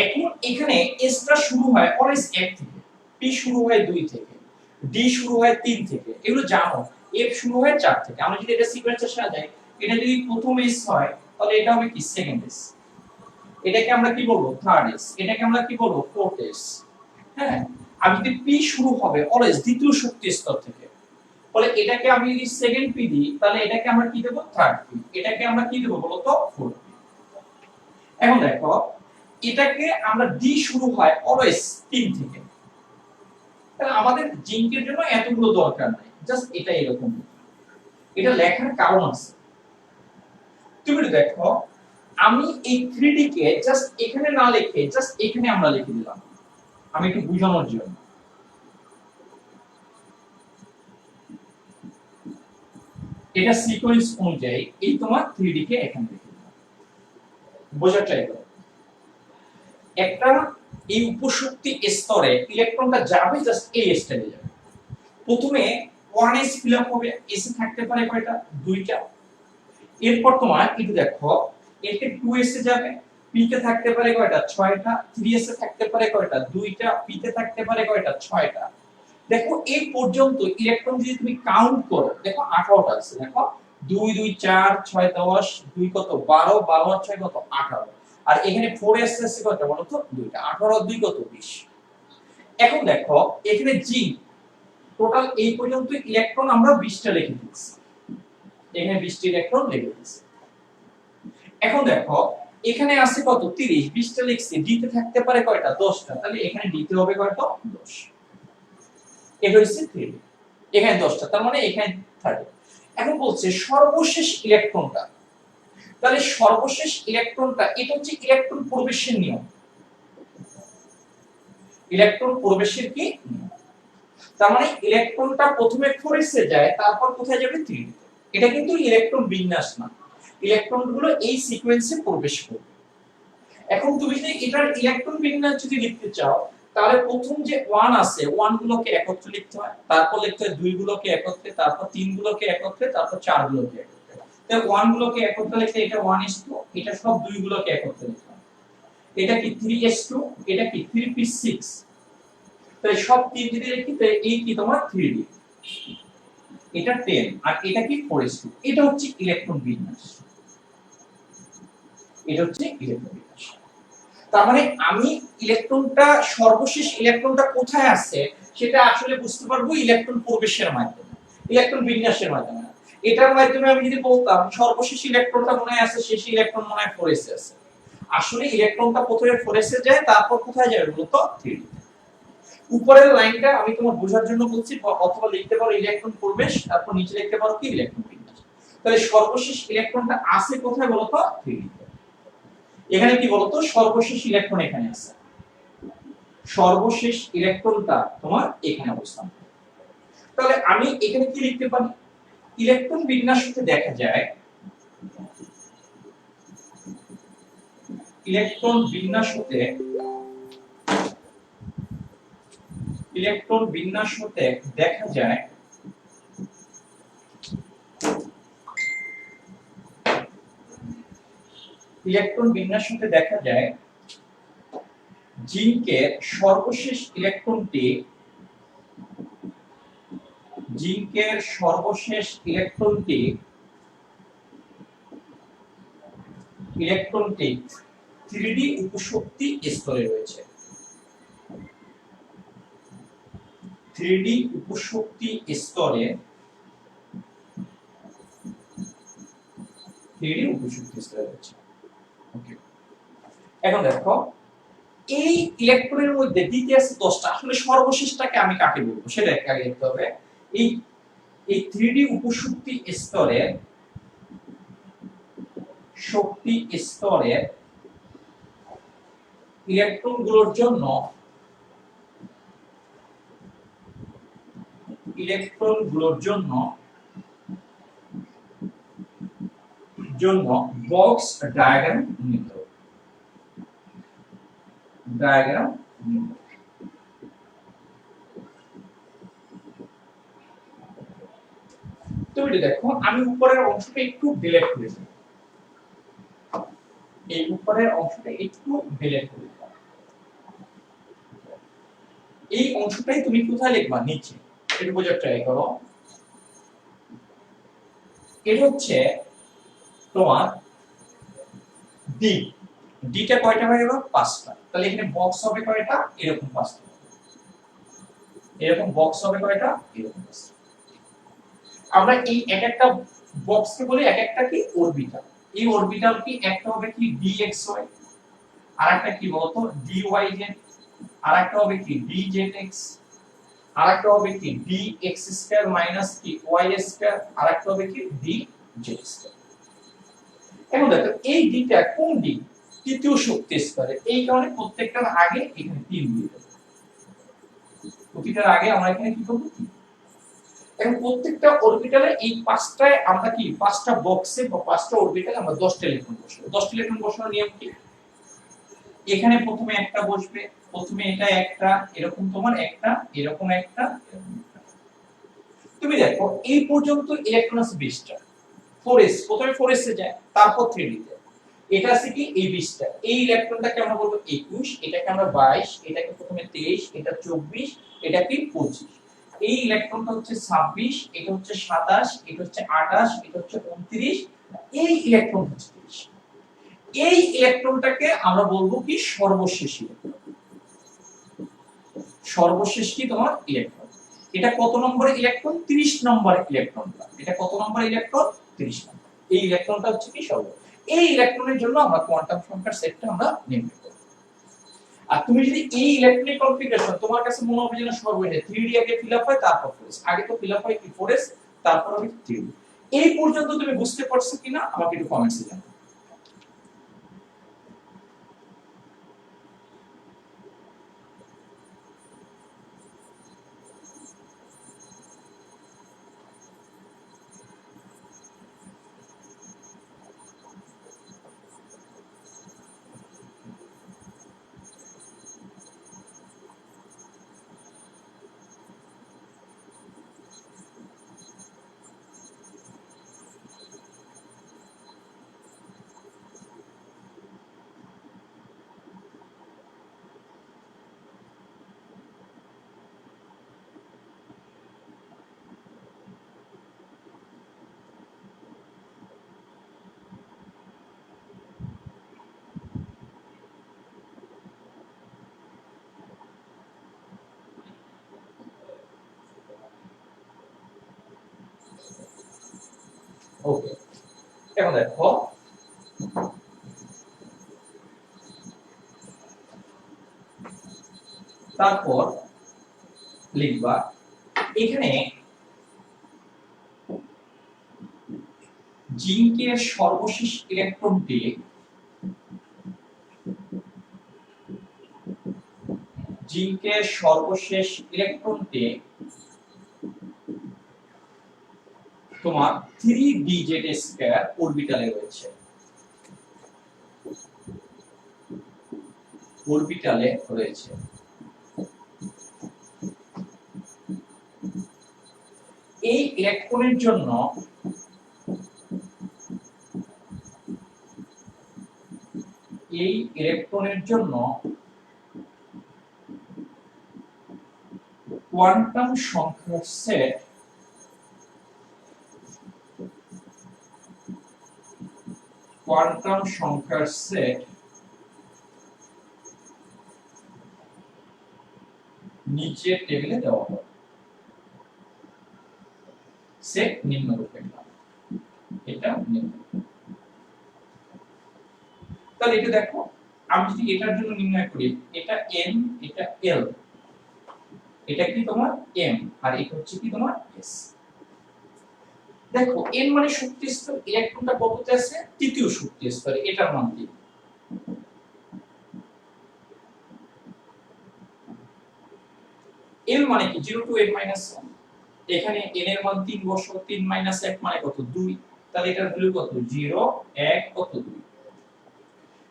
এখন এখানে এস টা শুরু হয় অলওয়েজ 1 থেকে, পি শুরু হয় 2 থেকে, ডি শুরু হয় 3 থেকে, এগুলো জানো, এফ শুরু হয় 4 থেকে। আমরা যদি এটা সিকোয়েন্সের সাজাই, এটা যদি প্রথম এস হয় তাহলে এটা হবে কি সেকেন্ড এস, এটাকে আমরা কি বলবো থার্ড এস, এটাকে আমরা কি বলবো ফোর্থ এস। হ্যাঁ, আর যদি পি শুরু হবে অলওয়েজ দ্বিতীয় শক্তি স্তর থেকে, বলে এটাকে আমি যদি সেকেন্ড পি দিই তাহলে এটাকে আমরা কি দেব থার্ড পি, এটাকে আমরা কি দেব বলতো ফোর্থ পি। এখন দেখো এটাকে আমরা ডি শুরু হয় অলওয়েজ 3 থেকে, তাহলে আমাদের জিঙ্কের জন্য এতগুলো দরকার নাই, জাস্ট এটা এরকম। এটা লেখার কারণ আছে, তুমি দেখো আমি এই 3D কে জাস্ট এখানে না লিখে জাস্ট এখানে আমরা লিখে দিলাম, আমি একটু বোঝানোর জন্য। এটা সিকোয়েন্স অনুযায়ী এই তোমার 3D কে এখানে লিখে দিলাম, বোঝার ট্রাই করো। একটা এই উপশক্তি স্তরে ইলেকট্রনটা যাবে জাস্ট এই স্টেজে যাবে, প্রথমে 1s ফিল আপ হবে, এসে থাকতে পারে কয়টা, দুইটা। এরপর তোমার একটু দেখো এতে 2s এ যাবে, p তে থাকতে পারে কয়টা, 6টা, 3s এ থাকতে পারে কয়টা, দুইটা, p তে থাকতে পারে কয়টা, 6টা। দেখো এই পর্যন্ত ইলেকট্রন যদি তুমি কাউন্ট করো, দেখো 18টা আছে, দেখো 2 2 4 6 10 2 কত 12 12 আর 6 কত 18 আর এখানে 4s আছে কত বলো তো দুইটা 18 আর 2 কত 20 এখন দেখো এখানে জিঙ্ক টোটাল এই পর্যন্ত ইলেকট্রন আমরা 20টা লিখে দিয়েছি এখানে 20টি ইলেকট্রন লিখে দিয়েছি এখন দেখো এখানে আছে কত 30 20টা লিখছি ডিতে থাকতে পারে কয়টা 10টা তাহলে এখানে ডিতে হবে কয়টা 10 এটা হচ্ছে 3 এখানে 10টা তার মানে এখানে 30 এখন বলছে সর্বশেষ ইলেকট্রনটা তাহলে সর্বশেষ ইলেকট্রনটা এটা হচ্ছে ইলেকট্রন প্রবেশের নিয়ম ইলেকট্রন প্রবেশের কি তার মানে ইলেকট্রনটা প্রথমে 4s এ যায় তারপর কোথায় যাবে 3 এটা কিন্তু ইলেকট্রন বিন্যাস না ইলেকট্রনগুলো এই সিকোয়েন্সে প্রবেশ করবে এখন তুমি যদি এটার ইলেকট্রন বিন্যাস যদি লিখতে চাও তাহলে প্রথম যে 1 আছে 1 গুলোকে একত্রে লিখতে হয় তারপর লিখতে হয় 2 গুলোকে একত্রে তারপর 3 গুলোকে একত্রে তারপর 4 গুলোকে একত্রে তাই 1 গুলোকে একত্রে লিখতে এটা 1s2 এটা সব 2 গুলোকে একত্রে লিখতে হয় এটা কি 3s2 এটা কি 3p6 তাই সব 3 যদি লিখি তাই এই কি তোমার 3d এটা 10 আর এটা কি 4s2 এটা হচ্ছে ইলেকট্রন বিন্যাস এটা হচ্ছে ইলেকট্রন বিন্যাস তার মানে আমি ইলেকট্রনটা সর্বশেষ ইলেকট্রনটা কোথায় আছে সেটা আসলে বুঝতে পারবো ইলেকট্রন প্রবেশের মাধ্যমে ইলেকট্রন বিন্যাসের মাধ্যমে এটার মাধ্যমে আমি যদি বলতাম সর্বশেষ ইলেকট্রনটা মনে আছে শেষ ইলেকট্রন মনে হয় 4s এ আছে আসলে ইলেকট্রনটা প্রথমে 4s এ যায় তারপর কোথায় যাবে বলতো 3d উপরের লাইনটা আমি তোমার বোঝার জন্য বলছি অথবা লিখতে পারো ইলেকট্রন প্রবেশ তারপর নিচে লিখতে পারো কি ইলেকট্রন বিন্যাস তাহলে সর্বশেষ ইলেকট্রনটা আছে কোথায় বলতো 3d এখানে কি বলতো সর্বশেষ ইলেকট্রন এখানে আছে সর্বশেষ ইলেকট্রনটা তোমার এখানে অবস্থান তাহলে আমি এখানে কি লিখতে পারি ইলেকট্রন বিন্যাস হতে দেখা যায় ইলেকট্রন বিন্যাস হতে দেখা যায় ইলেকট্রন বিন্যাস হতে দেখা যায় জিঙ্কের সর্বশেষ ইলেকট্রনটি ইলেকট্রনটি 3d উপশক্তি স্তরে রয়েছে 3d উপশক্তি স্তরে রয়েছে ওকে এখন দেখো এই ইলেকট্রনের মধ্যে দ্বিতীয় আছে 10টা আসলে সর্বশেষটাকে আমি কাকে বলবো সেটা আগে লিখতে হবে এই 3d উপশক্তি স্তরে ইলেকট্রনগুলোর জন্য বক্স ডায়াগ্রাম নিতে হবে তুমি দেখো আমি উপরের অংশটা একটু ডিলিট করে দেব এই উপরের অংশটা একটু ডিলিট করে দেব এই অংশটাই তুমি কোথায় লিখবা নিচে একটু বোঝার ট্রাই করো এটা হচ্ছে তোমার ডি ডিটা কয়টা হয়ে গেল 5টা তাহলে এখানে বক্স হবে কয়টা এরকম 5টা এরকম বক্স হবে কয়টা এরকম 5টা আমরা এই এক একটা বক্সকে বলি এক একটা কি অরবিটাল এই অরবিটাল কি একটা হবে কি dxy আরেকটা কি বলতো dyz আরেকটা হবে কি dzx আরেকটা হবে কি dx2 - কি y2 আরেকটা হবে কি dz2 এখন দেখো এই ডিটা কোন ডি তৃতীয় শক্তি স্তরে এই কারণে প্রত্যেকটার আগে এখানে 3 দিয়ে দেব প্রতিটার আগে আমরা এখানে কি করব এখন প্রত্যেকটা অরবিটালে এই পাঁচটায় আমরা কি পাঁচটা বক্সে বা পাঁচটা অরবিটালে আমরা 10টা ইলেকট্রন বসাবো 10টা ইলেকট্রন বসানোর নিয়ম কি এখানে প্রথমে একটা বসবে প্রথমে এটা একটা এরকম তোমার একটা এরকম একটা তুমি দেখো এই পর্যন্ত ইলেকট্রন আছে 20টা 4s প্রথমে 4s এ যায় তারপর 3d তে এটা আছে কি এই 20টা এই ইলেকট্রনটাকে আমরা বলবো 21 এটাকে আমরা 22 এটাকে প্রথমে 23 এটা 24 এটা কি 25 এই ইলেকট্রনটা হচ্ছে 26, এটা হচ্ছে 27, এটা হচ্ছে 28, এটা হচ্ছে 29, এই ইলেকট্রন হচ্ছে 30। এই ইলেকট্রনটাকে আমরা বলবো কি সর্বশেষ ইলেকট্রন। সর্বশেষ কি তোমার ইলেকট্রন। এটা কত নম্বর ইলেকট্রন? 30 নম্বর ইলেকট্রনটা। এটা কত নম্বর ইলেকট্রন? 30 নম্বর। এই ইলেকট্রনটা হচ্ছে কি এই ইলেকট্রনের জন্য আমরা কোয়ান্টাম সংখ্যার সেটটা আমরা নির্ণয় করব। আর তুমি যদি এই ইলেকট্রনিক কনফিগারেশন তোমার কাছে মনে হবে যেন সর্বশেষে 3d আগে ফিল আপ হয় তারপর 4s, আগে তো ফিল আপ হয় কি 4s তারপর হবে 3d। এই পর্যন্ত তুমি বুঝতে পারছো কিনা আমাকে একটু কমেন্টসে জানাও। ওকে, এখন দেখো তারপর লিখবা এখানে জিঙ্কের সর্বশেষ ইলেকট্রনটি তোমার 3dz2 অরবিটালে রয়েছে। এই ইলেকট্রনের জন্য কোয়ান্টাম সংখ্যার সেট নিচের টেবিলে দেওয়া হবে। সেট নিম্নরূপে এটা তাহলে এটা দেখো আমি যদি এটার জন্য নির্ণয় করি, এটা m, এটা l, এটা কি তোমার m আর এটা হচ্ছে কি তোমার s। দেখো n মানে শক্তি স্তর, ইলেকট্রনটা কততে আছে? তৃতীয় শক্তি স্তরে, এটার মান কি? l মানে কি 0 to n minus 1। এখানে n এর মান 3 বসো, 3 minus 1 মানে কত? 2। তাহলে এটার ভ্যালু কত? 0 1 কত 2।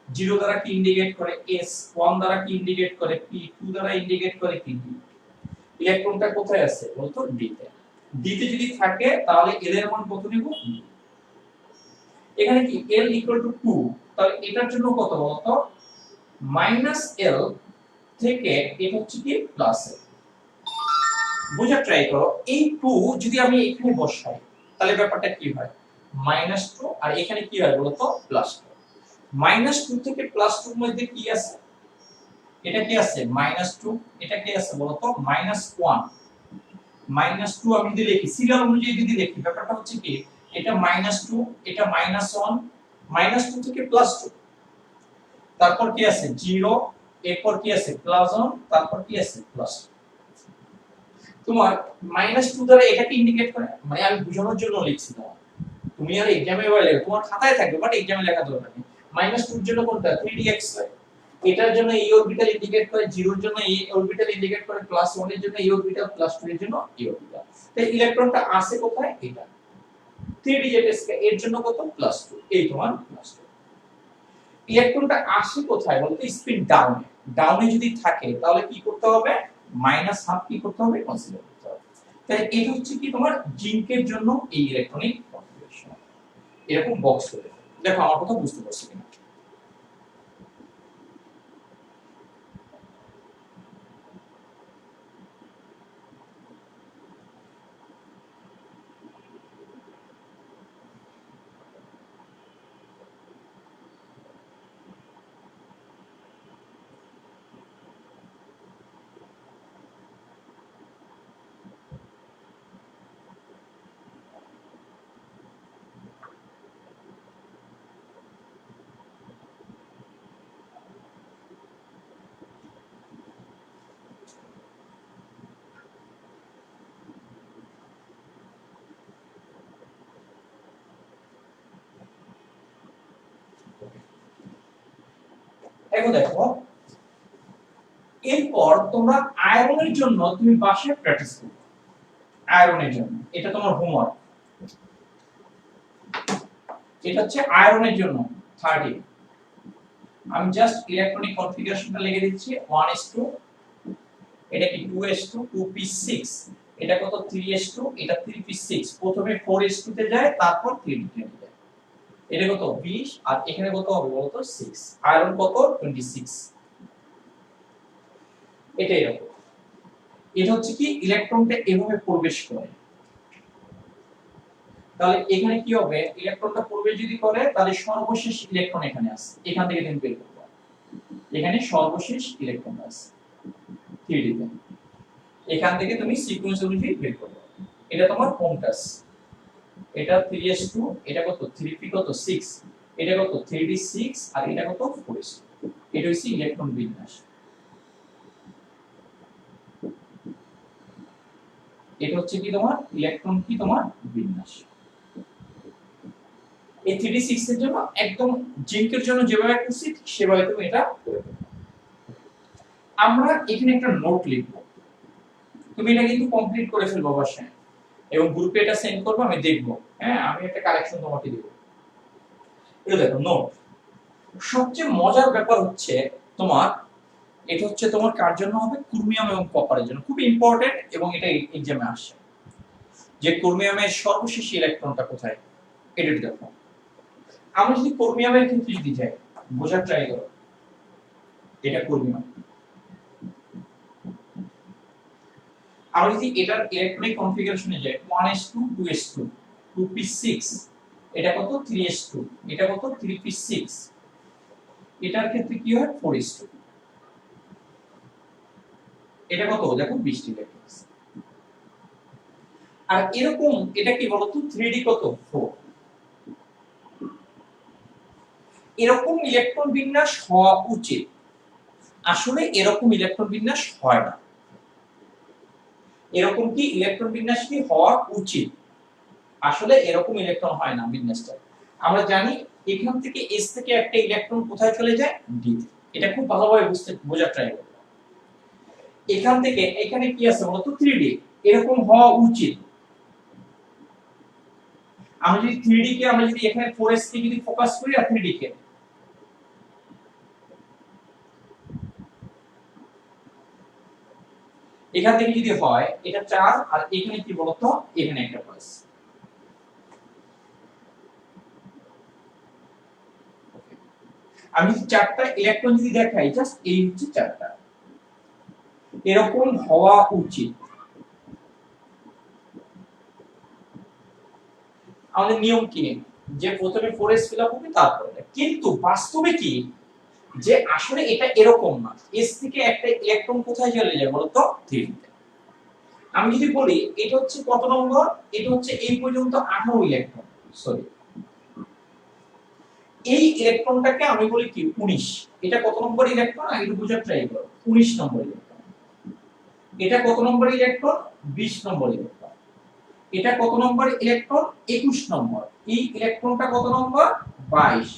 0 দ্বারা কি ইন্ডিকেট করে s, 1 দ্বারা কি ইন্ডিকেট করে p, 2 দ্বারা ইন্ডিকেট করে কি d। ইলেকট্রনটা কোথায় আছে বলতো? d তে। d তে যদি থাকে তাহলে l এর মান কত নেব? এখানে কি l = 2, তাহলে এটার জন্য কত বলতো? -l থেকে এটা হচ্ছে কি প্লাস l। বুঝার ট্রাই করো, এই 2 যদি আমি এখানে বসাই তাহলে ব্যাপারটা কি হয়? -2 আর এখানে কি হয় বলতো? +2। -2 থেকে +2 এর মধ্যে কি আছে? এটা কি আছে? -2, এটা কি আছে বলতো? -1। -2 আমি যদি লিখি সিরিয়াল অনুযায়ী যদি লিখি ব্যাপারটা হচ্ছে কি এটা -2, এটা -1, -2 থেকে +2, তারপর কি আছে 0, এরপর কি আছে +1, তারপর কি আছে +2। তোমার -2 দ্বারা এটাকে ইন্ডিকেট করে, মানে আমি বোঝানোর জন্য লিখছি তোমার, তুমি আর এক্সামে বলে তোমার খাতায় থাকবে বাট এক্সামে লেখা দরকার নেই। -2 এর জন্য কোনটা? 3dx হয়। এটার জন্য এই অরবিটাল ইন্ডিকেট করে, 0 এর জন্য এই অরবিটাল ইন্ডিকেট করে, +1 এর জন্য এই অরবিটাল, +2 এর জন্য এই অরবিটাল। তাই ইলেকট্রনটা আসে কোথায়? এটা 3dz এর জন্য কত? +2, এই তোমার +2। ইলেকট্রনটা আসে কোথায় বলতো? স্পিন ডাউনে। ডাউনে যদি থাকে তাহলে কি করতে হবে? -1/2 কি করতে হবে? কনসিডার করতে হবে। তাই এটা হচ্ছে কি তোমার জিঙ্কের জন্য এই ইলেকট্রনিক কনফিগারেশন। এরকম বক্স করে দেখো আমার কথা বুঝতে পারছো কিনা। এখন দেখো এরপর তোমরা আয়রনের জন্য তুমি বাসায় প্র্যাকটিস করবে। আয়রনের জন্য এটা তোমার হোমওয়ার্ক। এটা হচ্ছে আয়রনের জন্য 30। আমি জাস্ট ইলেকট্রনিক কনফিগারেশনটা লিখে দিচ্ছি 1:2, এটা কি 2:2, 2p6, এটা কত 3:2, এটা 3p6। প্রথমে 4:2 তে যায়, তারপর 3 তে যায়। এটা কত 20, আর এখানে কত হবে বলতো 6। আয়রন কত 26। এটা এরকম। এটা হচ্ছে কি ইলেকট্রনটা এভাবে প্রবেশ করে। তাহলে এখানে কি হবে, ইলেকট্রনটা প্রবেশ যদি করে তাহলে সর্বশেষ ইলেকট্রন এখানে আসে, এখান থেকে তুমি বের করবে। এখানে সর্বশেষ ইলেকট্রন আছে 3d তে, এখান থেকে তুমি সিকোয়েন্স অনুযায়ী বের করবে। এটা তোমার হোম টাস্ক। এটা 3s2, এটা কত 3p কত 6, এটা কত 3d6, আর এটা কত 4s2। এটা হচ্ছে ইলেকট্রন বিন্যাস। এটা হচ্ছে কি তোমার ইলেকট্রন কি তোমার বিন্যাস। এই 3d6 এর জন্য একদম জিঙ্কের জন্য যেভাবে করছি সেভাবে তুমি এটা করে ফেলবে। আমরা এখানে একটা নোট লিখব, তুমি এটা কিন্তু কমপ্লিট করে ফেলবো বাসায় এবং গ্রুপে এটা সেন্ড করবে, আমি দেখব। হ্যাঁ, আমি একটা কালেকশন তোমাকে দেব। এটা দেখো নোট। সবচেয়ে মজার ব্যাপার হচ্ছে তোমার, এটা হচ্ছে তোমার কার জন্য হবে, ক্রোমিয়াম এবং কপারের জন্য। খুব ইম্পর্টেন্ট এবং এটা এক্সামে আসে যে ক্রোমিয়ামের সর্বশেষ ইলেকট্রনটা কোথায়। এটা দেখো, আমরা যদি ক্রোমিয়ামের ক্ষেত্রে যদি যাই, বোঝার ট্রাই করো। এটা ক্রোমিয়াম। আমরা যদি এটার ইলেকট্রনিক কনফিগারেশনে যাই, 1s2, 2s2, 2p6, এটা কত 3s2, এটা কত 3p6, এটার ক্ষেত্রে কি হয় 4s2, এটা কত দেখো 20 ইলেকট্রন। আর এরকম এটা কি বলতো 3d কত 4। এরকম ইলেকট্রন বিন্যাস হওয়া উচিত। আসলে এরকম ইলেকট্রন বিন্যাস হয় না। এরকম কি ইলেকট্রন বিন্যাস কি হওয়া উচিত, আসলে এরকম ইলেকট্রন হয় না বিন্যাসটা। আমরা জানি এখান থেকে s থেকে একটা ইলেকট্রন কোথায় চলে যায়, d তে। এটা খুব ভালোভাবে বোঝার ট্রাই করো। এখান থেকে এখানে কি আছে বলতো 3d, এরকম হওয়া উচিত। আমরা যদি 3d কে আমরা যদি এখানে 4s কে যদি ফোকাস করি আর 3d কে, এখান থেকে যদি হয় এটা 4, আর এখানে কি বলতো এখানে একটা প্লাস। আমি চারটা ইলেকট্রন যদি দেখাই, জাস্ট এই হচ্ছে চারটা, এরকম হওয়া উচিত। আমাদের নিয়ম কি যে প্রথমে 4s ফিল আপ হবে তারপর, কিন্তু বাস্তবে কি যে আসলে এটা এরকম না। s থেকে একটা ইলেকট্রন কোথায় চলে যায় বলতো 3 তে। আমি যদি বলি এটা হচ্ছে কত নম্বর, এটা হচ্ছে এই পর্যন্ত 18 ইলেকট্রন, সরি এই ইলেকট্রনটাকে আমি বলি কি 19। এটা কত নম্বর ইলেকট্রন আগে একটু বোঝার ট্রাই করো, 19 নম্বর ইলেকট্রন। এটা কত নম্বর ইলেকট্রন, 20 নম্বর ইলেকট্রন। এটা কত নম্বর ইলেকট্রন, 21 নম্বর। এই ইলেকট্রনটা কত নম্বর, 22।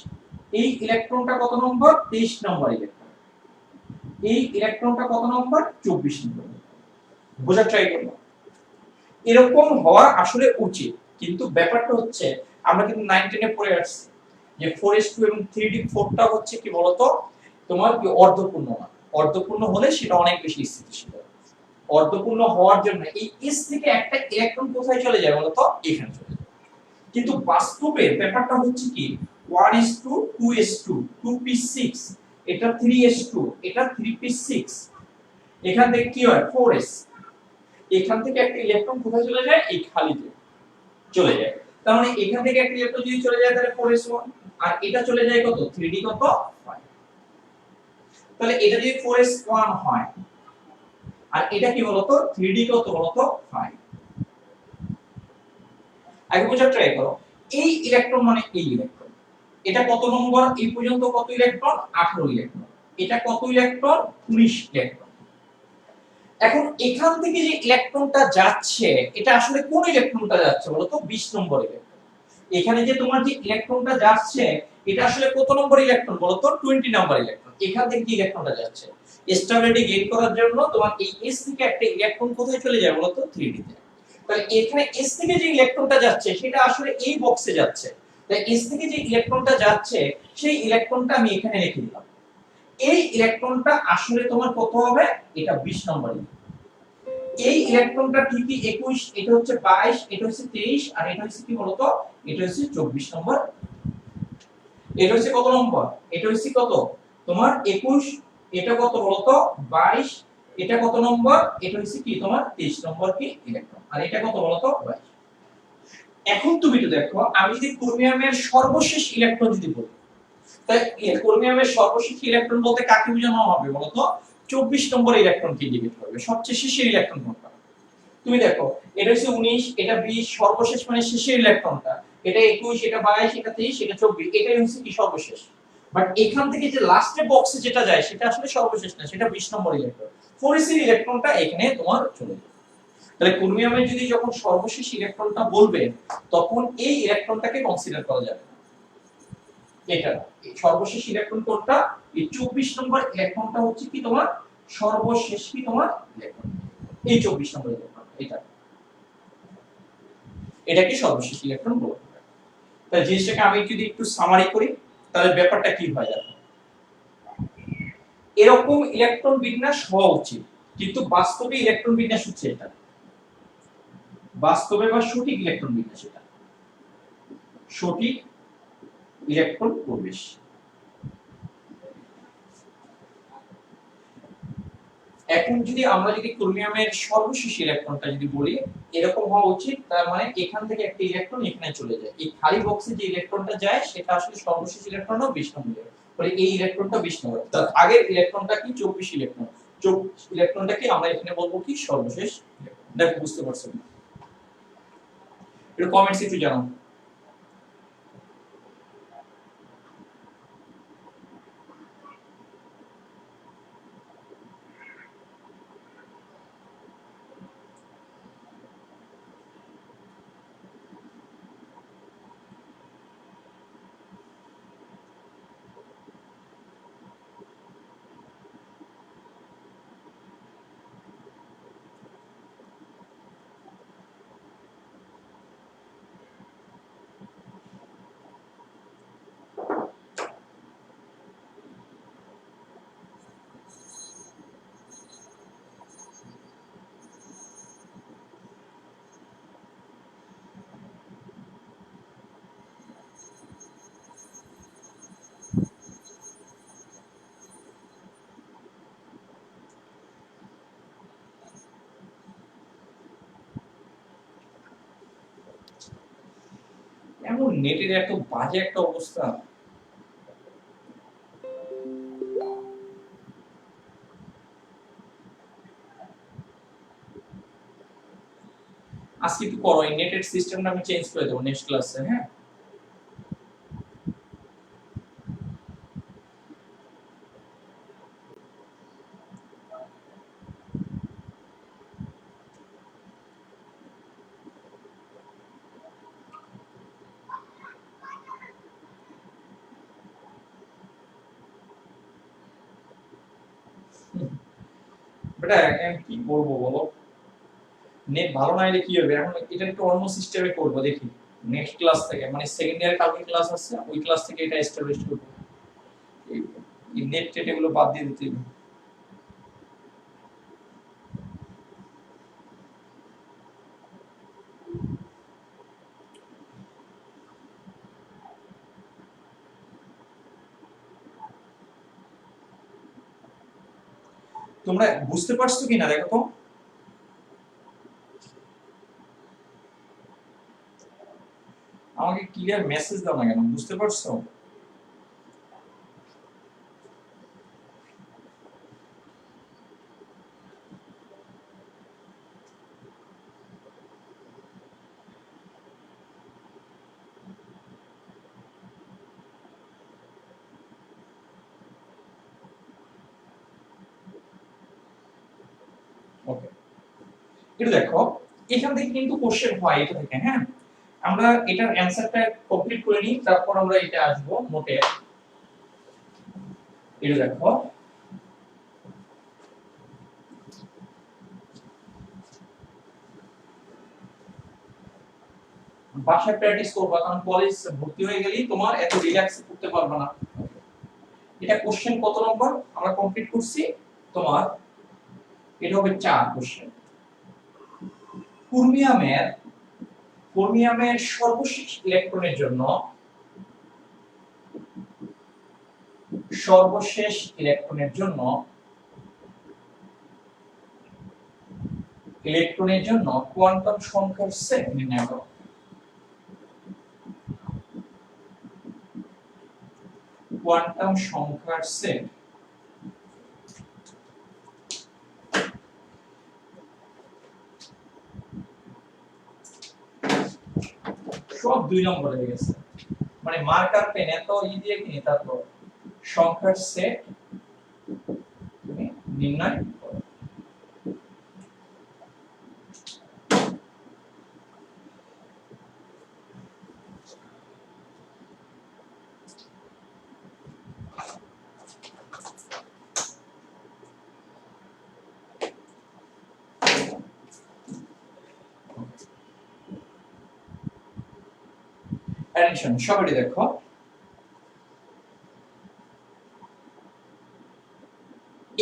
এই ইলেকট্রনটা কত নম্বর, 23 নম্বর ইলেকট্রন। এই ইলেকট্রনটা কত নম্বর, 24 নম্বর। বোঝার ট্রাই করো। এরকম হওয়া আসলে উচিত, কিন্তু ব্যাপারটা হচ্ছে আমরা কিন্তু 9 10 এ পড়ে আসছি যে 4s2 এবং 3d4 টা হচ্ছে কি বলতো তোমার কি অর্ধপূর্ণ না। অর্ধপূর্ণ হলে সেটা অনেক বেশি স্থিতিশীল। অর্ধপূর্ণ হওয়ার জন্য এই s থেকে একটা ইলেকট্রন কোথায় চলে যায় বলতো এখানে চলে যায়। কিন্তু বাস্তবে ব্যাপারটা হচ্ছে কি 1s2, 2s2, 2p6, এটা 3s2, এটা 3p6, এখান থেকে কি হয় 4s, এখান থেকে একটা ইলেকট্রন কোথায় চলে যায়, এই খালিতে চলে যায়। তার মানে এখান থেকে একটা ইলেকট্রন যদি চলে যায় তাহলে 4s1, আর এটা চলে যায় কত 3d কত 5। তাহলে এটা যদি 4s1 হয় আর এটা কি বলতো 3d কত বলতো 5। আগে বোঝার ট্রাই করো, এই ইলেকট্রন মানে এই ইলেকট্রন, এটা কত নম্বর, এই পর্যন্ত কত ইলেকট্রন 18 ইলেকট্রন, এটা কত ইলেকট্রন 19 ইলেকট্রন। এখন এখান থেকে যে ইলেকট্রনটা যাচ্ছে এটা আসলে কোন ইলেকট্রনটা যাচ্ছে বলতো 20 নম্বর ইলেকট্রন। এখানে যে তোমার যে ইলেকট্রনটা যাচ্ছে এটা আসলে কত নম্বর ইলেকট্রন বলো তো? 20 নাম্বার ইলেকট্রন। এখান থেকে কি ইলেকট্রনটা যাচ্ছে? স্টেবিলিটি গেইন করার জন্য তোমার এই s থেকে একটা ইলেকট্রন কোথায় চলে যায় বলো তো? 3d তে। তাহলে এখানে s থেকে যে ইলেকট্রনটা যাচ্ছে সেটা আসলে এই বক্সে যাচ্ছে। তাই s থেকে যে ইলেকট্রনটা যাচ্ছে সেই ইলেকট্রনটা আমি এখানে রেখে দিলাম। এই ইলেকট্রনটা আসলে তোমার কত হবে? এটা 20 নম্বর। এই ইলেকট্রনটা ঠিকই 21, এটা হচ্ছে 22, এটা হচ্ছে 23 আর এটা হচ্ছে কি বলতো? এটা হচ্ছে 24 নম্বর। এটা হচ্ছে কত নম্বর? এটা হচ্ছে কত? তোমার 21, এটা কত বলতো? 22, এটা কত নম্বর? এটা হচ্ছে কি তোমার 23 নম্বর কি ইলেকট্রন। আর এটা কত বলতো? 22। এখন তুমি তো দেখো, আমি যদি ক্রোমিয়ামের সর্বশেষ ইলেকট্রন যদি বলি, তাই ক্রোমিয়ামের সর্বশেষ ইলেকট্রন বলতে কাকে বোঝানো হবে বলতো? 24 নম্বর ইলেকট্রনকে ইন্ডিকেট করবে, সবচেয়ে শেষের ইলেকট্রন কোনটা। তুমি দেখো, এটা হচ্ছে 19, এটা 20, সর্বশেষ মানে শেষের ইলেকট্রনটা। এটা 21, এটা 22, এটা 23, এটা 24, এটাই হচ্ছে কি সর্বশেষ। বাট এখান থেকে যে লাস্টে বক্সে যেটা যায় সেটা আসলে সর্বশেষ না, সেটা 20 নম্বর ইলেকট্রন। ফোরিসির ইলেকট্রনটা এখানে তোমার চলে যাবে। তাহলে ক্রোমিয়ামে যদি যখন সর্বশেষ ইলেকট্রনটা বলবে তখন এই ইলেকট্রনটাকে কনসিডার করা যাবে না। এটা সর্বশেষ ইলেকট্রন কোনটা? এই 24 নম্বর ইলেকট্রনটা হচ্ছে কি তোমার সর্বশেষ কি তোমার ইলেকট্রন। এই 24 নম্বর ইলেকট্রন এটাকে সর্বশেষ ইলেকট্রন বলা হয়। তাহলে জিনিসটাকে আমি যদি একটু সামারি করি তাহলে ব্যাপারটা কি হয় দেখো। এরকম ইলেকট্রন বিন্যাস হওয়া উচিত, কিন্তু বাস্তবে ইলেকট্রন বিন্যাস হচ্ছে এটা। বাস্তবে বা সঠিক ইলেকট্রন বিন্যাস এটা। সঠিক ইলেকট্রন প্রবেশ। এখন যদি আমরা যদি ক্রোমিয়ামের সর্বশেষ ইলেকট্রনটা যদি বলি, এরকম হওয়া উচিত, তার মানে এখান থেকে একটা ইলেকট্রন এখানে চলে যায়। এই খালি বক্সে যে ইলেকট্রনটা যায় সেটা আসলে সর্বশেষ ইলেকট্রনও 20 নম্বর। তাহলে এই ইলেকট্রনটা 20 নম্বর। তার আগের ইলেকট্রনটা কি? 24 ইলেকট্রন। 24 ইলেকট্রনটাকে আমরা এখানে বলবো কি সর্বশেষ ইলেকট্রন। দেখো বুঝতে পারছেন না? একটু কমেন্টস একটু জানাও। এমন নেটের এত বাজে একটা অবস্থা। আজকে একটু করো, এই নেটের সিস্টেমটা আমি চেঞ্জ করে দেবো নেক্সট ক্লাসে। হ্যাঁ, বেটা এখন কি বলবো বলো, নেট ভালো না হলে কি হবে। এখন এটা একটু অন্য সিস্টেমে করবো, দেখি নেক্সট ক্লাস থেকে, মানে সেকেন্ড ইয়ার কালকে ক্লাস আছে, ওই ক্লাস থেকে এটা এস্টাবলিশ করবো। এই নেট টেট এগুলো বাদ দিয়ে দিতে হবে। তোমরা বুঝতে পারছো কিনা দেখো তো। আমাকে ক্লিয়ার মেসেজ দাও না কেন, বুঝতে পারছো? ওকে, এটা দেখো, এখান থেকে কিন্তু কোশ্চেন হয় এটা থেকে। হ্যাঁ, আমরা এটার অ্যানসারটা কমপ্লিট করে নিই, তারপর আমরা এটা আসবো মোটে। এটা দেখো, বাসায় প্র্যাকটিস করবা, কারণ কলেজ ভর্তি হয়ে গেলেই তোমার এত রিল্যাক্স করতে পারবে না। এটা কোশ্চেন কত নম্বর আমরা কমপ্লিট করছি, তোমার এটা হবে 4 কোশ্চেন। ক্রোমিয়ামের সর্বশেষ ইলেকট্রনের জন্য কোয়ান্টাম সংখ্যার সেট নির্ণয় করো। কোয়ান্টাম সংখ্যার সেট সব 2 নম্বর হয়ে গেছে, মানে মার্কার পেন এত দিয়ে কিনে তারপর সংখ্যার সেট তুমি নির্ণয় করো। অ্যাডিশন সবাই দেখো,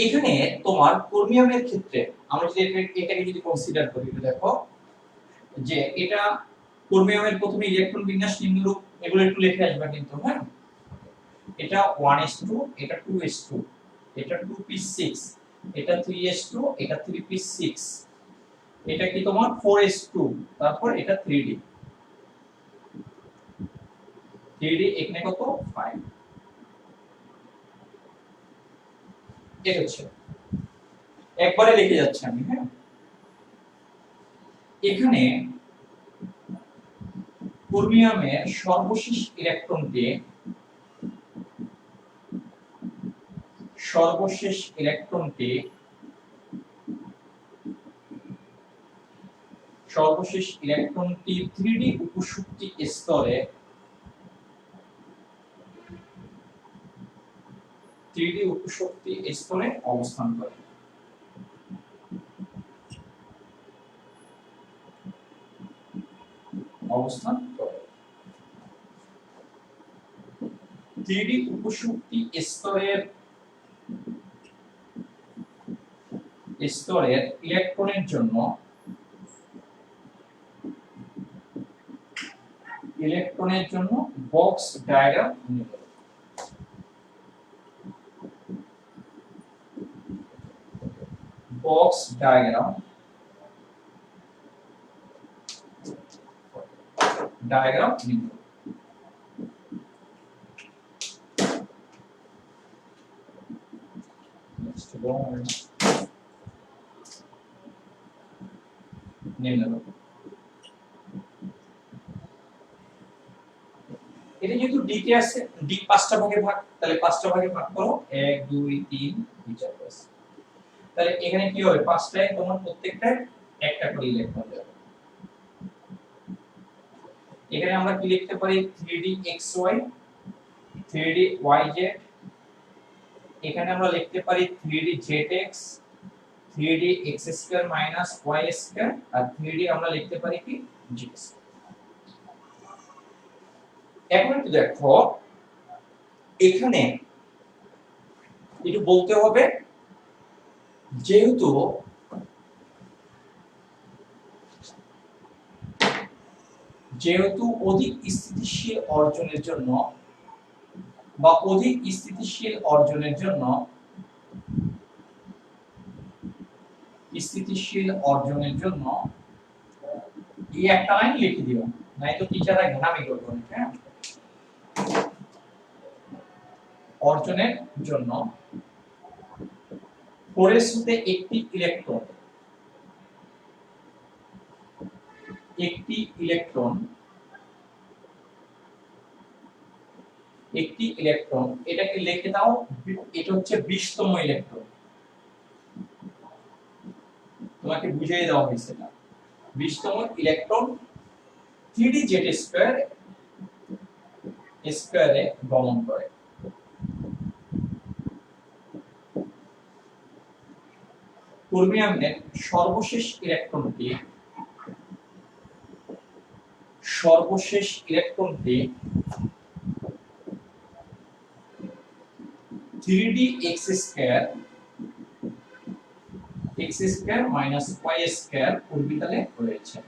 এখানে তোমার ক্রোমিয়ামের ক্ষেত্রে আমরা যদি এটাকে যদি কনসিডার করি, দেখো যে এটা ক্রোমিয়ামের প্রথমে ইলেকট্রন বিন্যাস নিম্নরূপ, এগুলো একটু লিখে আসবা কিন্তু, হ্যাঁ। এটা 1s2, এটা 2s2, এটা 2p6, এটা 3s2, এটা 3p6, এটা কি তোমার 4s2, তারপর এটা 3d এখানে কত 5। এটা হচ্ছে একবারে লিখে যাচ্ছে আমি, হ্যাঁ। এখানে ক্রোমিয়ামের সর্বশেষ ইলেকট্রনটি সর্বশেষ ইলেকট্রনটি 3d উপশক্তি স্তরে অবস্থান করে। অবস্থান করে 3d উপশক্তি স্তরের ইলেকট্রনের জন্য বক্স ডায়াগ্রাম নির্ণয় করো। বক্স ডায়াগ্রাম নির্ণয় করো। এটা যেহেতু ডি তে আছে, ডি 5টা ভাগে ভাগ, তাহলে 5টা ভাগে ভাগ করো, 1 2 3 4 5। তাহলে এখানে কি হবে, 5টায় তোমার প্রত্যেকটায় একটা করে ইলেকট্রন যাবে। এখানে আমরা কি লিখতে পারি, 3d xy 3d yz, এখানে আমরা লিখতে পারি 3d zx 3d x2 y2, আর 3d আমরা লিখতে পারি কি gx। এখন একটু দেখো, এখানে একটু বলতে হবে, যেহেতু অধিক স্থিতিশীল অর্জনের জন্য এই একটা লাইন লিখে দিও, নাই তো টিচাররা ঘানামি করবে, হ্যাঁ। অর্জনের জন্য 4s হতে একটি ইলেকট্রন এটাকে লিখে দাও, এটা হচ্ছে 20তম ইলেকট্রন, তোমাকে বুঝিয়ে দেওয়া হয়েছে না। 20তম ইলেকট্রন 3d জেড স্কয়ারে গমন করে। ক্রোমিয়ামের সর্বশেষ ইলেকট্রনটি 3d x square minus y square অরবিটালে রয়েছে।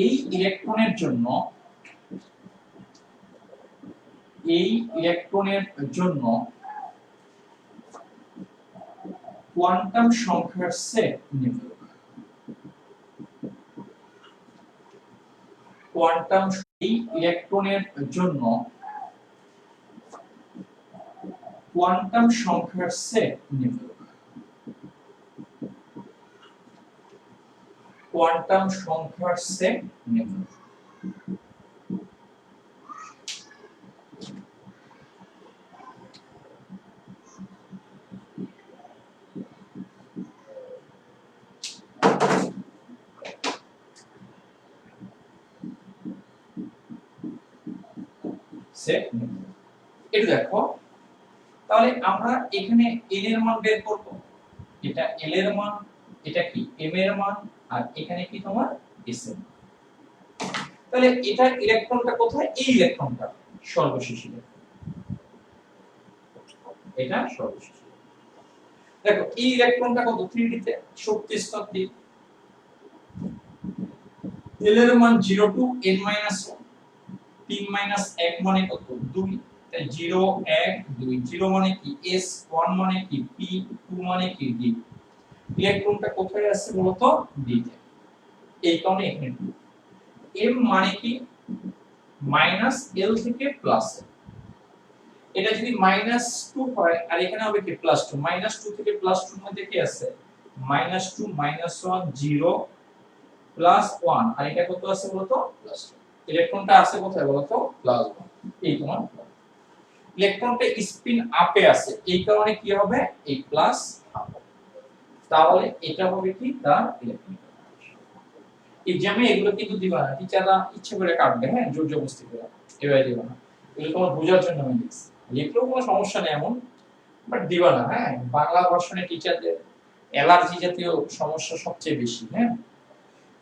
এই ইলেকট্রনের জন্য কোয়ান্টাম সংখ্যার সেট নিম্নরূপ। এই ইলেকট্রনের জন্য কোয়ান্টাম সংখ্যার সেট নিম্নরূপ। এটা দেখো, তাহলে আমরা এখানে n এর মান বের করব। এটা l এর মান, এটা কি m এর মান, আর এখানে কি তোমার s এর মান। তাহলে এটা ইলেকট্রনটা কোথায়? এই ইলেকট্রনটা সর্বশেষ ইলেকট্রন, এটা সর্বশেষ। দেখো এই ইলেকট্রনটা কত? 3d তে শক্তি স্তর 3, l এর মান 0 টু n - 1, 3 - 1 মানে কত? 2, তাই 0 1 2, 0 মানে কি s, 1 মানে কি p, 2 মানে কি d। ইলেকট্রনটা কোথায় আছে বলতো? d তে। এই কারণে এখানে m মানে কি মাইনাস l থেকে প্লাস l। এটা যদি -2 হয় আর এখানে হবে কি +2, -2 থেকে +2 এর মধ্যে কি আছে? -2 -1 0 +1, আর এটা কত আছে বলতো? +2। ইলেকট্রনটা আছে কোথায় বলতো? +1। এই তোমার ইলেকট্রনটা স্পিন আপে আছে, এই কারণে কি হবে? এই প্লাস আপ। তাহলে এটা হবে কি তার ইলেকট্রন। এক্সামে এগুলো কিন্তু দিবা না, টিচাররা ইচ্ছে করে কাটবে, হ্যাঁ, জোর জবরদস্তি করে এভাবে দিবা না। এগুলো তোমার বোঝার জন্য আমি দিচ্ছি, লিখলেও কোনো সমস্যা নেই এমন, বাট দিবা না। হ্যাঁ, বাংলা ভার্সনে টিচারদের অ্যালার্জি জাতীয় সমস্যা সবচেয়ে বেশি। হ্যাঁ,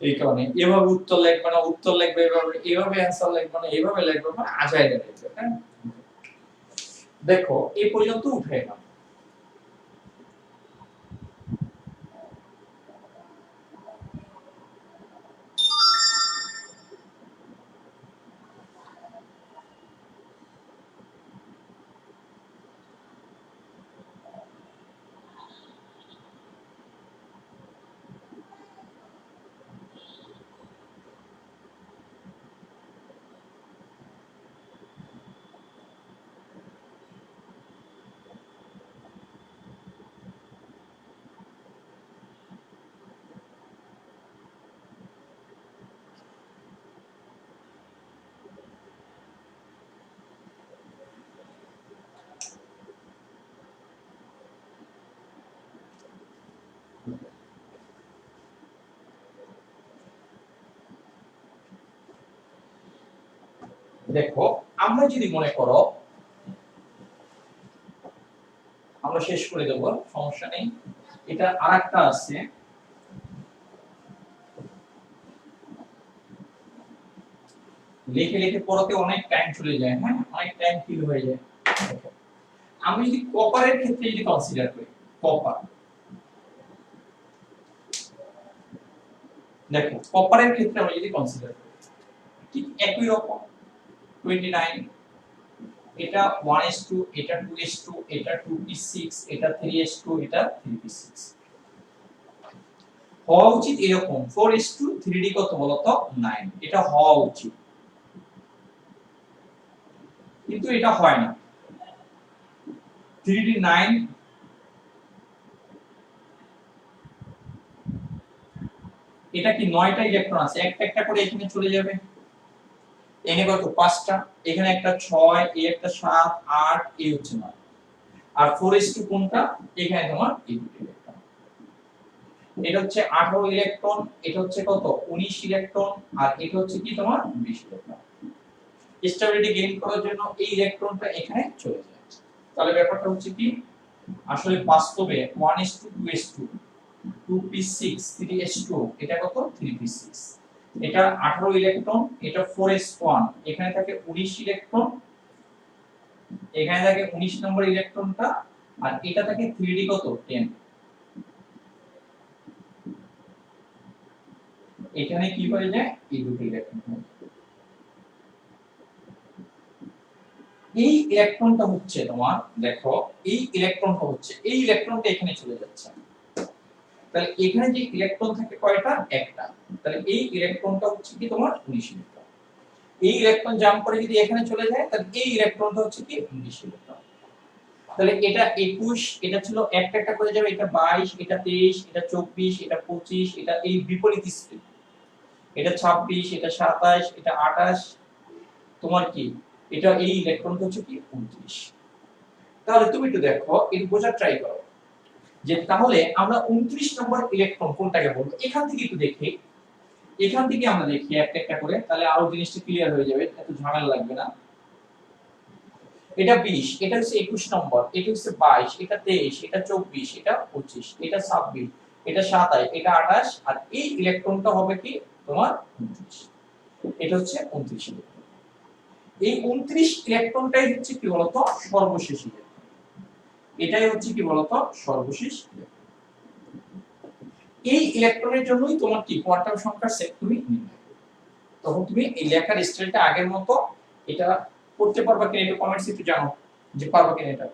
এই কারণে এভাবে উত্তর লিখবে না, উত্তর লিখবে এভাবে অ্যানসার লিখবে না, এভাবে লিখবে না, আজাইরা লিখবে। হ্যাঁ, দেখো এই পর্যন্ত উঠে গেল। দেখো আমরা যদি মনে করো, আমরা শেষ করে দেব, সমস্যা নেই। এটা আরেকটা আছে, লিখে লিখে পড়াতে অনেক টাইম চলে যায়। হ্যাঁ, অনেক টাইম ফিল হয়ে যায়। আমি যদি কপারের ক্ষেত্রে যদি কনসিডার করি, কপার, দেখো কপারের ক্ষেত্রে আমরা যদি কনসিডার করি, ঠিক একই রকম 29, এটা 1:2, এটা 2:2, এটা 2p6, এটা 3:2, এটা 3p6। হওয়া উচিত এরকম 4:3d কত বলতো? 9। এটা হওয়া উচিত, কিন্তু এটা হয় না। 3d 9, এটা কি 9টা ইলেকট্রন আছে, একটা একটা করে এখানে চলে যাবে। এনে কত 5টা, এখানে একটা 6, এই একটা 7, 8, এই হচ্ছে 9। আর 4s2 কোনটা? এখানে তোমার এই দুটো ইলেকট্রন। এটা হচ্ছে 18 ইলেকট্রন, এটা হচ্ছে কত 19 ইলেকট্রন, আর এটা হচ্ছে কি তোমার 20 ইলেকট্রন। স্টেবিলিটি গেইন করার জন্য এই ইলেকট্রনটা এখানে চলে যায়। তাহলে ব্যাপারটা হচ্ছে কি, আসলে বাস্তবে 1s2 2s2 2p6 3s2 এটা কত 3p6, এটা 18 ইলেকট্রন, এটা 4s1, এখানে থাকে 19 ইলেকট্রন, এখানে থাকে 19 নম্বর ইলেকট্রনটা, আর এটা থাকে 3d কত 10। এখানে কি হয়ে যায়, এই দুটো ইলেকট্রন হয়ে যায়। এই ইলেকট্রনটা হচ্ছে তোমার, দেখো এই ইলেকট্রনটা হচ্ছে, এই ইলেকট্রনটা এখানে চলে যাচ্ছে, তাহলে এখানে যে ইলেকট্রন থাকে কয়টা, একটা, তাহলে এই ইলেকট্রনটা হচ্ছে কি তোমার 19 ইলেকট্রন। এই ইলেকট্রন জাম্প করে যদি এখানে চলে যায়, তাহলে এই ইলেকট্রনটা হচ্ছে কি 19 ইলেকট্রন। তাহলে এটা 21, এটা ছিল একটা একটা করে যাবে, এটা 22, এটা 23, এটা 24, এটা 25, এটা এই বিপরীত স্পিড, এটা 26, এটা 27, এটা 28, তোমার কি এটা এই ইলেকট্রনটা হচ্ছে কি 29। তাহলে তুমি একটু দেখো, এটা বোঝার ট্রাই করো যে তাহলে আমরা 29 নম্বর ইলেকট্রন কোনটাকে বলবো। এখান থেকে একটু দেখি, এখান থেকে আমরা দেখি একটা একটা করে, তাহলে আরো জিনিসটা ক্লিয়ার হয়ে যাবে, এত ঝামেলা লাগবে না। এটা 20, এটা হচ্ছে 21 নম্বর, এটা হচ্ছে 22, এটা 23, এটা 24, এটা 25, এটা 26, এটা 27, এটা 28, আর এই ইলেকট্রনটা হবে কি তোমার 29। এটা হচ্ছে 29 ইলেকট্রন। এই 29 ইলেকট্রনটাই হচ্ছে কি বলতো সর্বশেষ ইলেকট্রন। এটাই হচ্ছে কি বলতো সর্বশেষ ইলেকট্রন। এই ইলেকট্রনের জন্যই তোমার কি কোয়ান্টাম সংখ্যার সেট তুমি নির্ণয় করবে। তখন তুমি এই লেখার স্টাইলটা আগের মতো এটা করতে পারবা কিনা, একটু কমেন্টস একটু জানো যে পারবা কিনা এটা।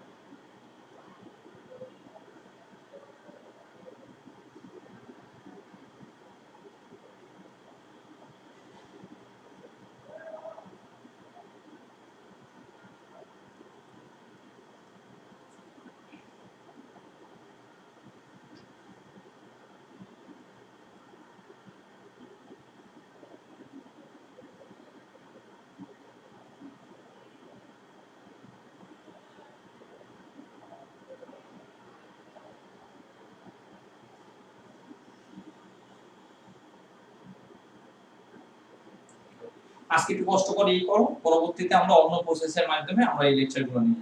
আজকে একটু কষ্ট করে এই করো, পরবর্তীতে আমরা অন্য প্রসেসের মাধ্যমে আমরা এই লেকচারগুলো নিব,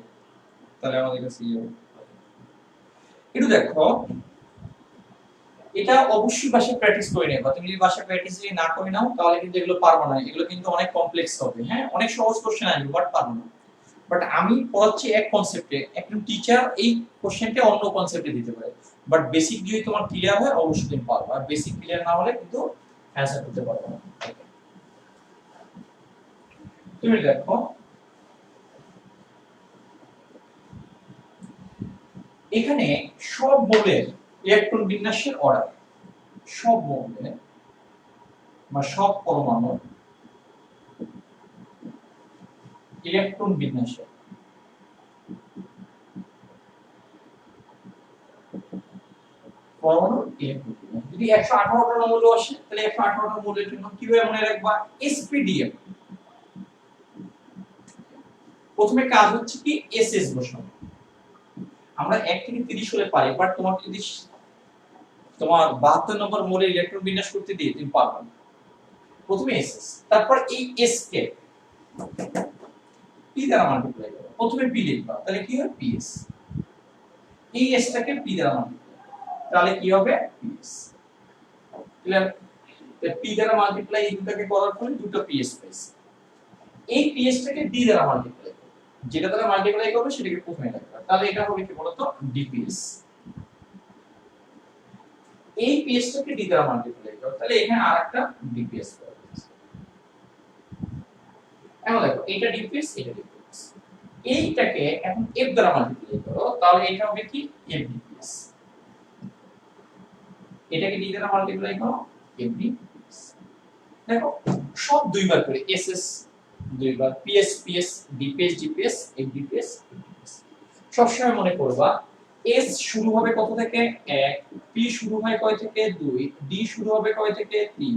তাহলে আমাদের কাছে ইয়ে হবে। একটু দেখো, এটা অবশ্যই বাসায় প্র্যাকটিস করে নেবা। তুমি যদি বাসায় প্র্যাকটিস না করে নাও তাহলে কিন্তু এগুলো পারবে না, এগুলো কিন্তু অনেক কমপ্লেক্স হবে। হ্যাঁ, অনেক সহজ কোশ্চেন আসবে বাট পারবে না। বাট আমি পড়াচ্ছি এক কনসেপ্টে, একজন টিচার এই কোশ্চেনটা অন্য কনসেপ্টে দিতে পারে, বাট বেসিক যদি তোমার ক্লিয়ার হয় অবশ্যই তুমি পারবে, আর বেসিক ক্লিয়ার না হলে কিন্তু অ্যানসার করতে পারবে না। তুমি দেখো, এখানে সব মৌলের ইলেকট্রন বিন্যাসের অর্ডার, সব মৌলের বা সব পরমাণু ইলেকট্রন বিন্যাসের পরমাণু ইলেকট্রন বিন্যাস যদি 118টা মৌল আসে, তাহলে 118টা মৌলের জন্য কিভাবে মনে রাখবা, এসপিডিএফ। প্রথমে কাজ হচ্ছে কি এসএস বসানো। আমরা 1 থেকে 30 হলে পারি, বাট তোমার যদি তোমার 72 নম্বর মৌলের ইলেকট্রন বিন্যাস করতে দিই তুমি পারবে না। প্রথমে এসএস, তারপর এই এস কে পি দ্বারা মাল্টিপ্লাই করো, প্রথমে পি লিখবা, তাহলে কি হবে পিএস। এই এস টাকে পি দ্বারা মাল্টিপ্লাই, তাহলে কি হবে পিএস। ক্লিয়ার? পি দ্বারা মাল্টিপ্লাই এই দুটোকে করার ফলে দুটো পিএস পাইছি। এই পিএস টাকে ডি দ্বারা মাল্টিপ্লাই করো, যেটা দ্বারা মাল্টিপ্লাই করবে সেটাকে প্রথমে লিখবা, তাহলে এটা হবে কি বলতো ডিপিএস। এই পিএস টাকে ডি দ্বারা মাল্টিপ্লাই করো, তাহলে এখানে আরেকটা ডিপিএস পাবে। এখন দেখো এটা ডিপিএস, এটা ডিপিএস, এইটাকে এখন এফ দ্বারা মাল্টিপ্লাই করো, তাহলে এটা হবে কি এফ ডিপিএস। এটাকে ডি দ্বারা মাল্টিপ্লাই করো, এফ ডিপিএস। দেখো সব দুইবার করে, এসএস দুইবার, PS PS, DPS DPS, F DPS. সবসময় মনে করবা এস শুরু হবে কত থেকে 1, পি শুরু হয় কয় থেকে 2, ডি শুরু হবে কয় থেকে 3,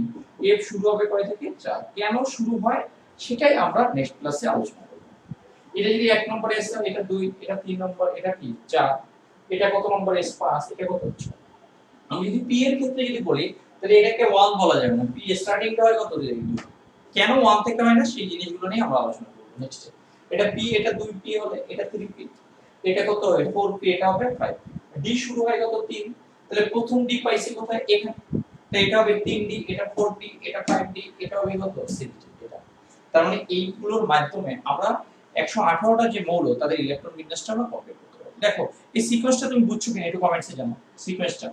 এফ শুরু হবে কয় থেকে 4। কেন শুরু হয়, সেটাই আমরা নেক্সট ক্লাসে আলোচনা করব। এটা যদি 1 নম্বর এস, এটা 2, এটা 3 নম্বর, এটা কি 4, এটা কত নম্বর এস 5, এটা কত 6। আমি যদি পি এর ক্ষেত্রে যদি বলি তাহলে এটাকে 1 বলা যাবে না, পি স্টার্টিংটা হয় কত দিয়ে, কেন 1 থেকে হয় না সেই জিনিসগুলো নিয়ে আমরা আলোচনা করব নেক্সট। এটা পি, এটা 2 পি হলে এটা 3 পি, এটা কত হবে 4 পি, এটা হবে 5। ডি শুরু হয় কত 3, তাহলে প্রথম ডি পাইছি কোথায় এখানে, তো এটা হবে 3 ডি, এটা 4 ডি, এটা 5 ডি, এটা হবে কত 6 ডি। এটা তার মানে এইগুলোর মাধ্যমে আমরা 118টা যে মৌল তাদের ইলেকট্রন বিন্যাসটা আমরা কমপ্লিট করতে পারব। দেখো এই সিকোয়েন্সটা তুমি বুঝছো কিনা একটু কমেন্টসে জানাও সিকোয়েন্সটা।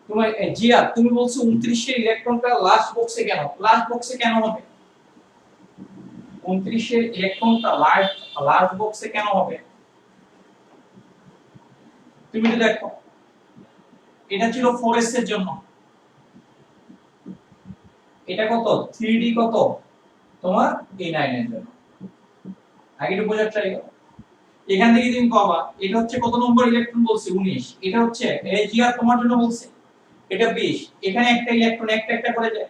তোমার জিয়া তুমি বলছো 29 এর ইলেকট্রনটা লাস্ট বক্সে কেন, লাস্ট বক্সে কেন হবে 29 এর ইলেকট্রনটা লাস্ট বক্সে কেন হবে? তুমি যদি দেখো এটা ছিল 4s এর জন্য, এটা কত 3d কত তোমার এই 9 এর জন্য। আগে একটু বোঝার ট্রাই করো, এখান থেকে তুমি পাবা এটা হচ্ছে কত নম্বর ইলেকট্রন বলছে 19, এটা হচ্ছে এই জিআর তোমার জন্য বলছে এটা 20, এখানে একটা ইলেকট্রন একটা একটা করে যায়,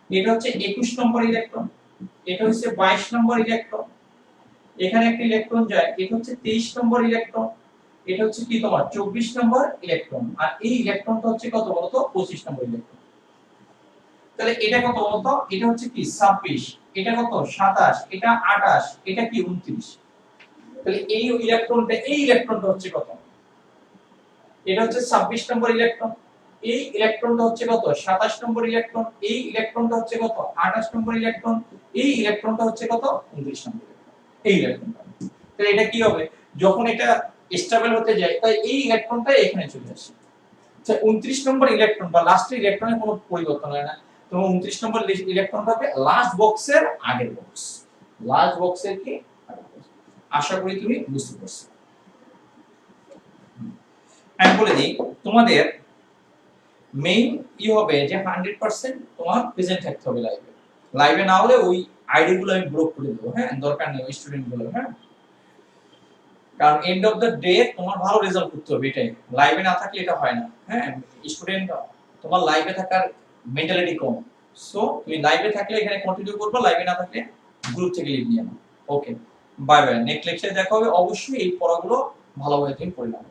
এটা হচ্ছে 21 নম্বর ইলেকট্রন, এটা হচ্ছে 22 নম্বর ইলেকট্রন, এখানে একটা ইলেকট্রন যায়, এটা হচ্ছে 23 নম্বর ইলেকট্রন, এটা হচ্ছে কি তোমার 24 নম্বর ইলেকট্রন, আর এই ইলেকট্রনটা হচ্ছে কত বলতো 25 নম্বর ইলেকট্রন। তাহলে এটা কত বলতো, এটা হচ্ছে কি 26, এটা কত 27, এটা 28, এটা কি 29। তাহলে এই ইলেকট্রনটা হচ্ছে কত, এটা হচ্ছে 26 নম্বর ইলেকট্রন, এই ইলেকট্রনটা হচ্ছে কত 27 নম্বর ইলেকট্রন, এই ইলেকট্রনটা হচ্ছে কত 28 নম্বর ইলেকট্রন, এই ইলেকট্রনটা হচ্ছে কত 29 নম্বর ইলেকট্রন, এই ইলেকট্রনটা। তাহলে এটা কি হবে যখন এটা স্টেবল হতে যায় তাই এই ইলেকট্রনটা এখানে চলে আসে। আচ্ছা 29 নম্বর ইলেকট্রন বা লাস্টের ইলেকট্রনের কোনো পরিবর্তন হয় না, তো 29 নম্বর ইলেকট্রনটা হবে লাস্ট বক্সের আগের বক্স, লাস্ট বক্সের কি আগের বক্স। আশা করি তুমি বুঝতে পারছো। আমি বলে দিই তোমাদের মেইন কি হবে যে 100% তোমার প্রেজেন্ট থাকতে হবে লাইভে, লাইভে না হলে ওই আইডি গুলো আমি ব্লক করে দেবো, হ্যাঁ দরকার নেই ওই স্টুডেন্ট গুলো, হ্যাঁ কারণ এন্ড অফ দ্য ডে তোমার ভালো রেজাল্ট করতে হবে, এটাই লাইভে না থাকলে এটা হয় না। হ্যাঁ স্টুডেন্ট তোমার লাইভে থাকার মেন্টালিটি কম, সো তুমি লাইভে থাকলে এখানে কন্টিনিউ করবে, লাইভে না থাকলে গ্রুপ থেকে লিভ নিয়ে নাও। ওকে বাই বাই, নেক্সট লেকচারে দেখা হবে, অবশ্যই এই পড়াগুলো ভালোভাবে তুমি পড়ে নাও।